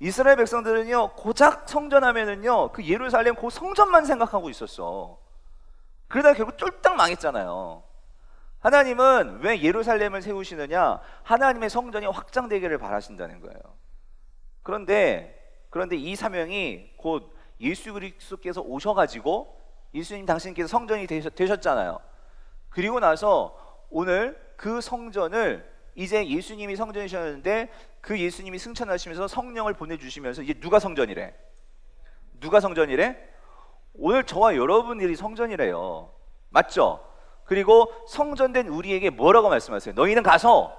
이스라엘 백성들은요, 고작 성전하면은요, 그 예루살렘 그 성전만 생각하고 있었어. 그러다 결국 쫄딱 망했잖아요. 하나님은 왜 예루살렘을 세우시느냐? 하나님의 성전이 확장되기를 바라신다는 거예요. 그런데 이 사명이 곧 예수 그리스도께서 오셔가지고, 예수님 당신께서 성전이 되셨잖아요. 그리고 나서 오늘 그 성전을 이제 예수님이 성전이셨는데, 그 예수님이 승천하시면서 성령을 보내주시면서 이제 누가 성전이래? 누가 성전이래? 오늘 저와 여러분들이 성전이래요. 맞죠? 그리고 성전된 우리에게 뭐라고 말씀하세요? 너희는 가서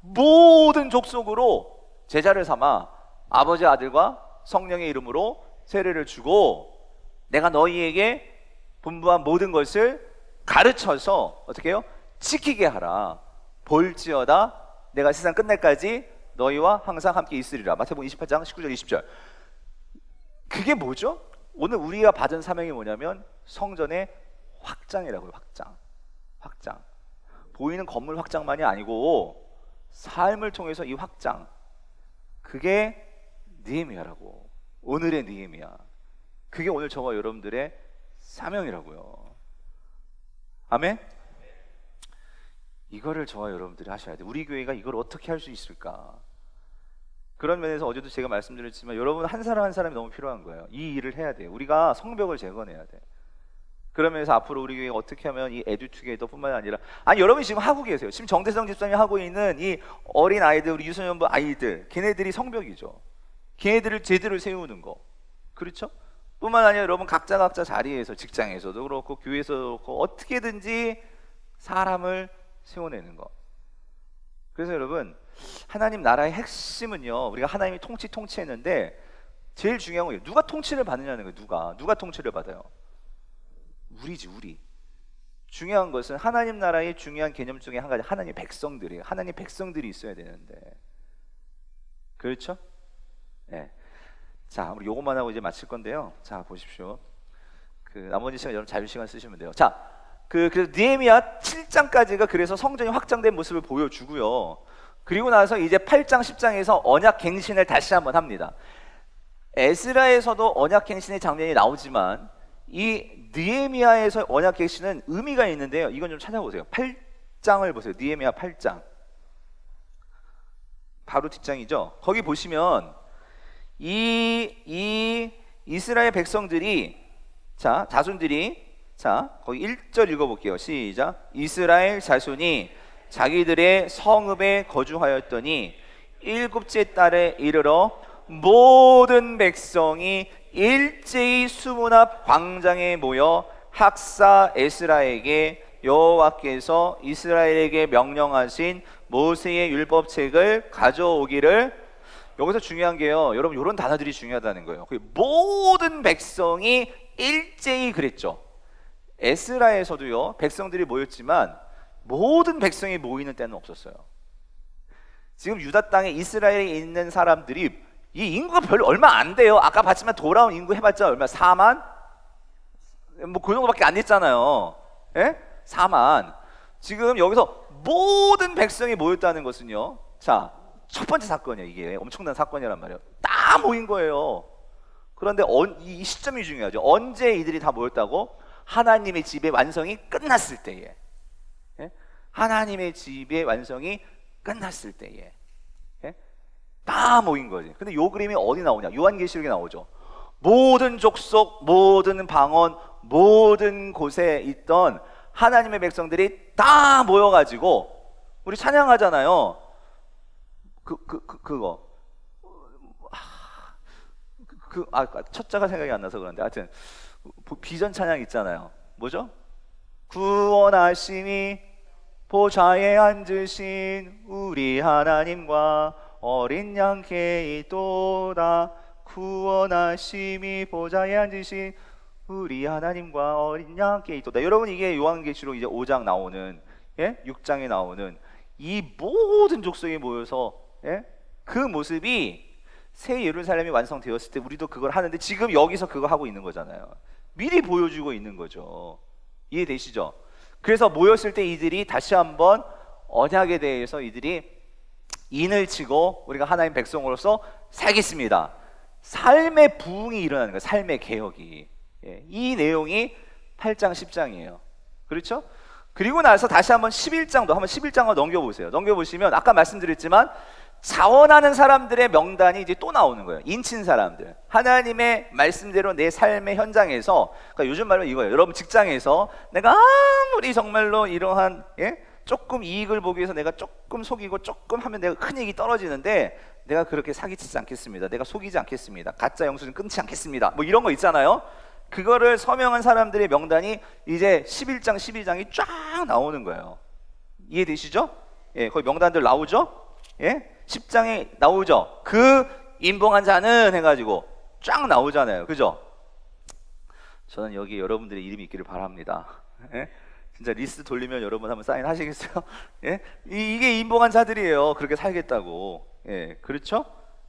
모든 족속으로 제자를 삼아 아버지, 아들과 성령의 이름으로 세례를 주고, 내가 너희에게 분부한 모든 것을 가르쳐서 어떻게 해요? 지키게 하라. 볼지어다 내가 세상 끝날까지 너희와 항상 함께 있으리라. 마태복음 28장 19절 20절. 그게 뭐죠? 오늘 우리가 받은 사명이 뭐냐면 성전의 확장이라고요. 확장. 보이는 건물 확장만이 아니고 삶을 통해서 이 확장, 그게 느헤미야라고. 오늘의 느헤미야. 그게 오늘 저와 여러분들의 사명이라고요. 아멘? 이거를 저와 여러분들이 하셔야 돼요. 우리 교회가 이걸 어떻게 할 수 있을까? 그런 면에서 어제도 제가 말씀드렸지만 여러분 한 사람 한 사람이 너무 필요한 거예요. 이 일을 해야 돼요. 우리가 성벽을 재건해야 돼. 그러면서 앞으로 우리 교회가 어떻게 하면 이 에듀투게더뿐만 아니라, 아니 여러분이 지금 하고 계세요. 지금 정대성 집사님이 하고 있는 이 어린 아이들, 우리 유소년부 아이들, 걔네들이 성벽이죠. 걔네들을 제대로 세우는 거. 그렇죠? 뿐만 아니라 여러분 각자 자리에서, 직장에서도 그렇고 교회에서도 그렇고 어떻게든지 사람을 세워내는 거. 그래서 여러분 하나님 나라의 핵심은요, 우리가 하나님이 통치했는데 제일 중요한 거예요. 누가 통치를 받느냐는 거예요. 누가 통치를 받아요? 우리지, 우리. 중요한 것은 하나님 나라의 중요한 개념 중에 한 가지, 하나님의 백성들이에요. 하나님 백성들이 있어야 되는데, 그렇죠? 네. 자, 우리 요것만 하고 이제 마칠 건데요. 자, 보십시오. 그 나머지 시간 여러분 자유시간 쓰시면 돼요. 자, 그래서 느헤미야 7장까지가 그래서 성전이 확장된 모습을 보여주고요. 그리고 나서 이제 8장 10장에서 언약갱신을 다시 한번 합니다. 에스라에서도 언약갱신의 장면이 나오지만 이 느헤미야에서 언약갱신은 의미가 있는데요. 이건 좀 찾아보세요. 8장을 보세요. 느헤미야 8장. 바로 뒷장이죠. 거기 보시면 이 이스라엘 백성들이, 자, 자손들이, 자, 거기 1절 읽어볼게요. 시작. 이스라엘 자손이 자기들의 성읍에 거주하였더니 일곱째 달에 이르러 모든 백성이 일제히 수문 앞 광장에 모여 학사 에스라에게 여호와께서 이스라엘에게 명령하신 모세의 율법책을 가져오기를. 여기서 중요한 게요, 여러분 이런 단어들이 중요하다는 거예요. 모든 백성이 일제히 그랬죠. 에스라에서도요 백성들이 모였지만 모든 백성이 모이는 때는 없었어요. 지금 유다 땅에 이스라엘에 있는 사람들이 이 인구가 별로 얼마 안 돼요. 아까 봤지만 돌아온 인구 해봤자 얼마? 4만? 뭐 그 정도밖에 안 됐잖아요. 예? 4만. 지금 여기서 모든 백성이 모였다는 것은요, 자, 첫 번째 사건이에요. 이게 엄청난 사건이란 말이에요. 다 모인 거예요. 그런데 이 시점이 중요하죠. 언제 이들이 다 모였다고? 하나님의 집의 완성이 끝났을 때에. 예? 하나님의 집의 완성이 끝났을 때에. 예? 다 모인 거지. 근데 요 그림이 어디 나오냐? 요한계시록에 나오죠. 모든 족속, 모든 방언, 모든 곳에 있던 하나님의 백성들이 다 모여가지고 우리 찬양하잖아요. 그거 첫자가 생각이 안 나서 그런데 하여튼 비전 찬양 있잖아요. 뭐죠? 구원하심이 보좌에 앉으신 우리 하나님과 어린 양께 있도다. 구원하심이 보좌에 앉으신 우리 하나님과 어린 양께 있도다. 여러분 이게 요한계시록 이제 5장 나오는, 예? 6장에 나오는 이 모든 족속이 모여서, 예? 그 모습이 새 예루살렘이 완성되었을 때 우리도 그걸 하는데 지금 여기서 그거 하고 있는 거잖아요. 미리 보여주고 있는 거죠. 이해되시죠? 그래서 모였을 때 이들이 다시 한번 언약에 대해서 이들이 인을 치고 우리가 하나님 백성으로서 살겠습니다. 삶의 부흥이 일어나는 거예요. 삶의 개혁이. 예, 이 내용이 8장 10장이에요. 그렇죠? 그리고 나서 다시 한번 11장도 한번 11장을 넘겨보세요. 넘겨보시면 아까 말씀드렸지만 자원하는 사람들의 명단이 이제 또 나오는 거예요. 인친 사람들, 하나님의 말씀대로 내 삶의 현장에서, 그러니까 요즘 말로 이거예요. 여러분 직장에서 내가 아무리 정말로 이러한, 예? 조금 이익을 보기 위해서 내가 조금 속이고 조금 하면 내가 큰 이익이 떨어지는데 내가 그렇게 사기치지 않겠습니다. 내가 속이지 않겠습니다. 가짜 영수증 끊지 않겠습니다. 뭐 이런 거 있잖아요. 그거를 서명한 사람들의 명단이 이제 11장 12장이 쫙 나오는 거예요. 이해되시죠? 예, 거기 명단들 나오죠? 예? 10장에 나오죠? 그 인봉한 자는 해가지고 쫙 나오잖아요. 그죠? 저는 여기 여러분들의 이름이 있기를 바랍니다. 예? 진짜 리스트 돌리면 여러분 한번 사인 하시겠어요? 예? 이게 인봉한 자들이에요. 그렇게 살겠다고. 예, 그렇죠?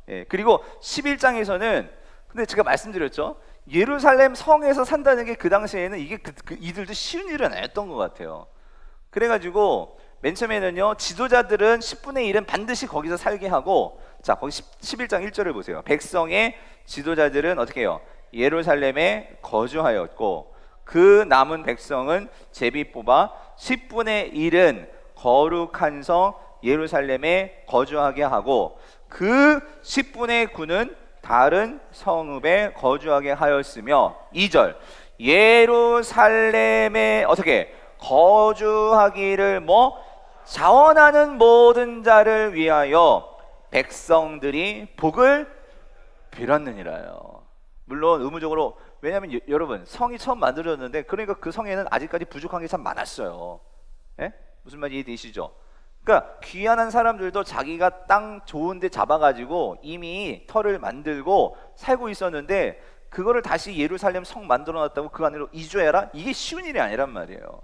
예, 그리고 11장에서는 근데 제가 말씀드렸죠? 예루살렘 성에서 산다는 게 그 당시에는 이게 이들도 쉬운 일은 아니었던 것 같아요. 그래가지고 맨 처음에는요, 지도자들은 10분의 1은 반드시 거기서 살게 하고, 자, 거기 11장 1절을 보세요. 백성의 지도자들은 어떻게 해요? 예루살렘에 거주하였고 그 남은 백성은 제비 뽑아 10분의 1은 거룩한 성 예루살렘에 거주하게 하고 그 10분의 9는 다른 성읍에 거주하게 하였으며 2절 예루살렘에 어떻게 거주하기를 뭐 자원하는 모든 자를 위하여 백성들이 복을 빌었느니라요. 물론 의무적으로, 왜냐하면 여러분 성이 처음 만들어졌는데 그러니까 그 성에는 아직까지 부족한 게 참 많았어요. 예? 무슨 말인지 이해되시죠? 그러니까 귀환한 사람들도 자기가 땅 좋은 데 잡아가지고 이미 터를 만들고 살고 있었는데 그거를 다시 예루살렘 성 만들어놨다고 그 안으로 이주해라? 이게 쉬운 일이 아니란 말이에요.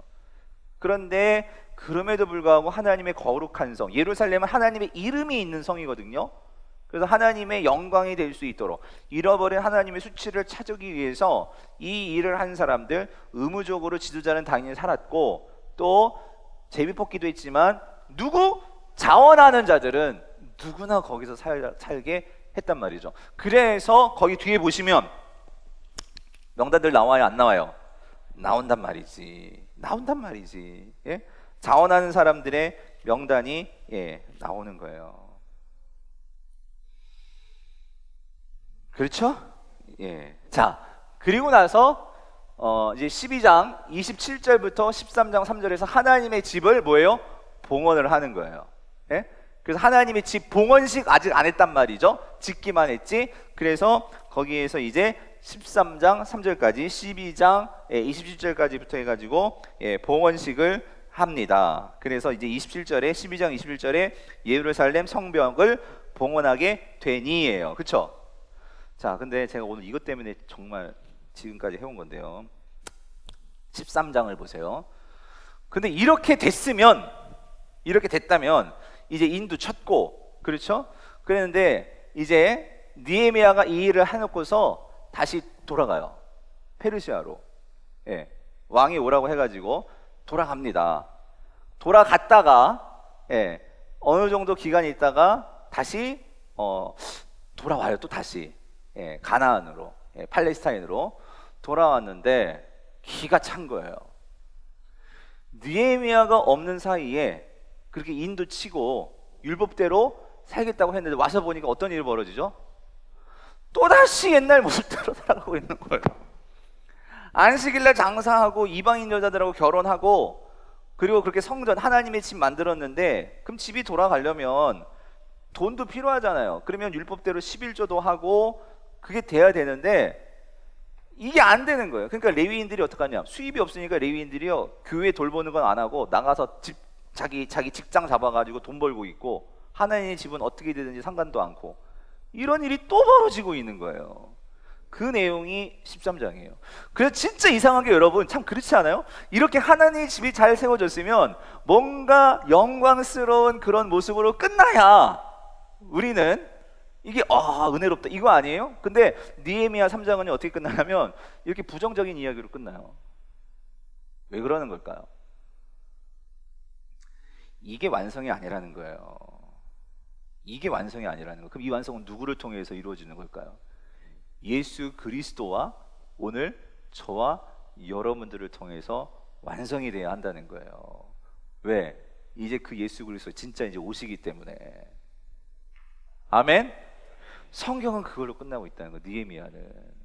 그런데 그럼에도 불구하고 하나님의 거룩한 성, 예루살렘은 하나님의 이름이 있는 성이거든요. 그래서 하나님의 영광이 될 수 있도록 잃어버린 하나님의 수치를 찾기 위해서 이 일을 한 사람들, 의무적으로 지도자는 당연히 살았고 또 제비뽑기도 했지만 누구? 자원하는 자들은 누구나 거기서 살게 했단 말이죠. 그래서 거기 뒤에 보시면 명단들 나와요, 안 나와요? 나온단 말이지. 나온단 말이지. 예? 자원하는 사람들의 명단이 나오는 거예요. 그렇죠? 예. 자, 그리고 나서 이제 12장 27절부터 13장 3절에서 하나님의 집을 뭐예요? 봉헌을 하는 거예요. 예? 그래서 하나님의 집 봉헌식 아직 안 했단 말이죠. 짓기만 했지. 그래서 거기에서 이제 13장 3절까지 12장 27절까지부터 해가지고 봉헌식을 합니다. 그래서 이제 27절에 12장 21절에 예루살렘 성벽을 봉헌하게 되니예요. 그렇죠? 자, 근데 제가 오늘 이것 때문에 정말 지금까지 해온 건데요. 13장을 보세요. 근데 이렇게 됐다면 이제 인도 쳤고, 그렇죠? 그랬는데 이제 느헤미야가 이 일을 해놓고서 다시 돌아가요. 페르시아로. 왕이 오라고 해가지고 돌아갑니다. 돌아갔다가 어느 정도 기간이 있다가 다시 돌아와요. 또 다시 가나안으로, 팔레스타인으로 돌아왔는데 기가 찬 거예요. 느헤미야가 없는 사이에 그렇게 인도 치고 율법대로 살겠다고 했는데 와서 보니까 어떤 일이 벌어지죠? 또다시 옛날 모습대로 살아가고 있는 거예요. 안식일날 장사하고 이방인 여자들하고 결혼하고, 그리고 그렇게 성전 하나님의 집 만들었는데, 그럼 집이 돌아가려면 돈도 필요하잖아요. 그러면 율법대로 11조도 하고 그게 돼야 되는데 이게 안 되는 거예요. 그러니까 레위인들이 어떡하냐, 수입이 없으니까 레위인들이요, 교회 돌보는 건 안 하고 나가서 자기 직장 잡아가지고 돈 벌고 있고, 하나님의 집은 어떻게 되든지 상관도 않고, 이런 일이 또 벌어지고 있는 거예요. 그 내용이 13장이에요. 그래서 진짜 이상한 게, 여러분 참 그렇지 않아요? 이렇게 하나님의 집이 잘 세워졌으면 뭔가 영광스러운 그런 모습으로 끝나야 우리는 이게 은혜롭다 이거 아니에요? 근데 느헤미야 3장은 어떻게 끝나냐면 이렇게 부정적인 이야기로 끝나요. 왜 그러는 걸까요? 이게 완성이 아니라는 거예요. 이게 완성이 아니라는 거예요. 그럼 이 완성은 누구를 통해서 이루어지는 걸까요? 예수 그리스도와 오늘 저와 여러분들을 통해서 완성이 돼야 한다는 거예요. 왜? 이제 그 예수 그리스도 진짜 이제 오시기 때문에. 아멘? 성경은 그걸로 끝나고 있다는 거예요. 느헤미야는.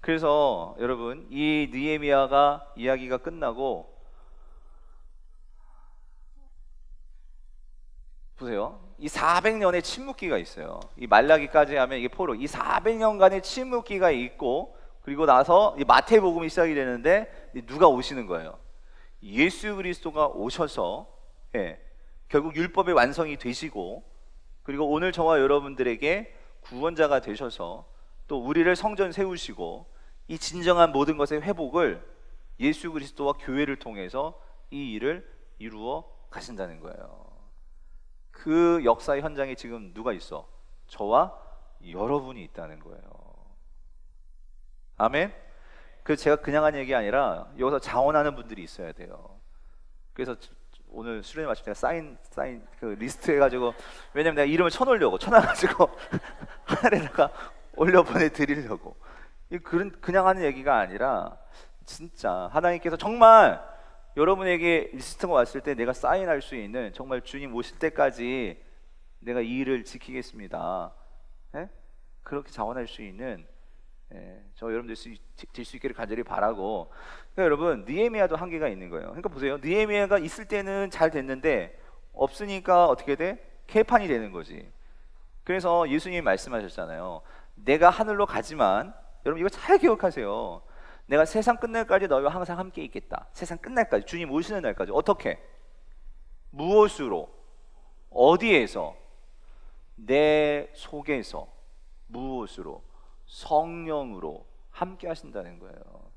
그래서 여러분, 이 느헤미야가 이야기가 끝나고 보세요. 이 400년의 침묵기가 있어요. 이 말라기까지 하면 이게 포로, 이 400년간의 침묵기가 있고, 그리고 나서 이 마태복음이 시작이 되는데 누가 오시는 거예요? 예수 그리스도가 오셔서 결국 율법의 완성이 되시고, 그리고 오늘 저와 여러분들에게 구원자가 되셔서 또 우리를 성전 세우시고, 이 진정한 모든 것의 회복을 예수 그리스도와 교회를 통해서 이 일을 이루어 가신다는 거예요. 그 역사의 현장에 지금 누가 있어? 저와 여러분이 있다는 거예요. 아멘? 그 제가 그냥 한 얘기 아니라 여기서 자원하는 분들이 있어야 돼요. 그래서 오늘 수련회 마칠 때 사인 그 리스트 해가지고, 왜냐면 내가 이름을 쳐놔가지고 하늘에다가 올려 보내드리려고. 그냥 하는 얘기가 아니라 진짜 하나님께서 정말 여러분에게 리스트가 왔을 때 내가 사인할 수 있는, 정말 주님 오실 때까지 내가 이 일을 지키겠습니다, 그렇게 자원할 수 있는 저 여러분 될 수 있기를 간절히 바라고. 그러니까 여러분, 느헤미야도 한계가 있는 거예요. 그러니까 보세요, 느헤미야가 있을 때는 잘 됐는데 없으니까 어떻게 돼? 개판이 되는 거지. 그래서 예수님이 말씀하셨잖아요. 내가 하늘로 가지만, 여러분 이거 잘 기억하세요. 내가 세상 끝날까지 너희와 항상 함께 있겠다. 세상 끝날까지, 주님 오시는 날까지. 어떻게? 무엇으로? 어디에서? 내 속에서. 무엇으로? 성령으로 함께 하신다는 거예요.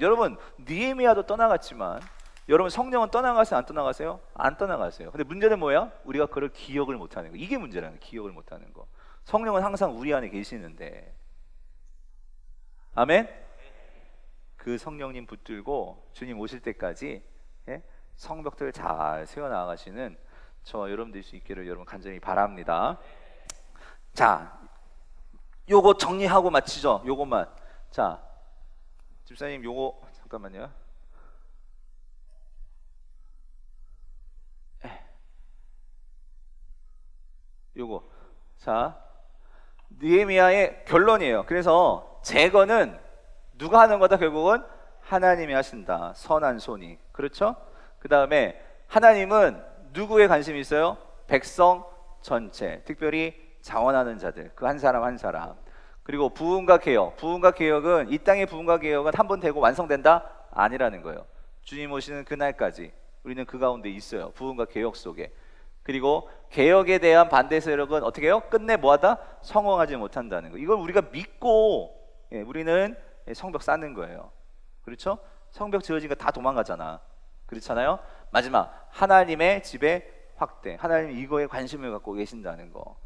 여러분, 느헤미야도 떠나갔지만 여러분, 성령은 떠나가세요? 안 떠나가세요? 안 떠나가세요. 근데 문제는 뭐야? 우리가 그걸 기억을 못하는 거. 이게 문제라는 거예요. 기억을 못하는 거. 성령은 항상 우리 안에 계시는데. 아멘? 그 성령님 붙들고 주님 오실 때까지 성벽들 잘 세워나가시는 저와 여러분 될 수 있기를 여러분 간절히 바랍니다. 자, 요거 정리하고 마치죠. 요것만. 자, 집사님 요거 잠깐만요. 요거. 자, 느헤미야의 결론이에요. 그래서 제거는 누가 하는 거다? 결국은 하나님이 하신다. 선한 손이. 그렇죠? 그 다음에 하나님은 누구에 관심이 있어요? 백성 전체, 특별히 자원하는 자들, 그 한 사람 한 사람. 그리고 부흥과 개혁, 부흥과 개혁은 이 땅의 부흥과 개혁은 한 번 되고 완성된다? 아니라는 거예요. 주님 오시는 그날까지 우리는 그 가운데 있어요. 부흥과 개혁 속에. 그리고 개혁에 대한 반대 세력은 어떻게 해요? 끝내 뭐하다? 성공하지 못한다는 거. 이걸 우리가 믿고 우리는 성벽 쌓는 거예요. 그렇죠? 성벽 지어지니까 다 도망가잖아. 그렇잖아요? 마지막 하나님의 집의 확대. 하나님 이거에 관심을 갖고 계신다는 거.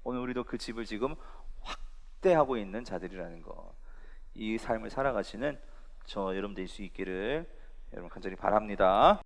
오늘 우리도 그 집을 지금 확대하고 있는 자들이라는 거. 이 삶을 살아가시는 저 여러분 될 수 있기를 여러분 간절히 바랍니다.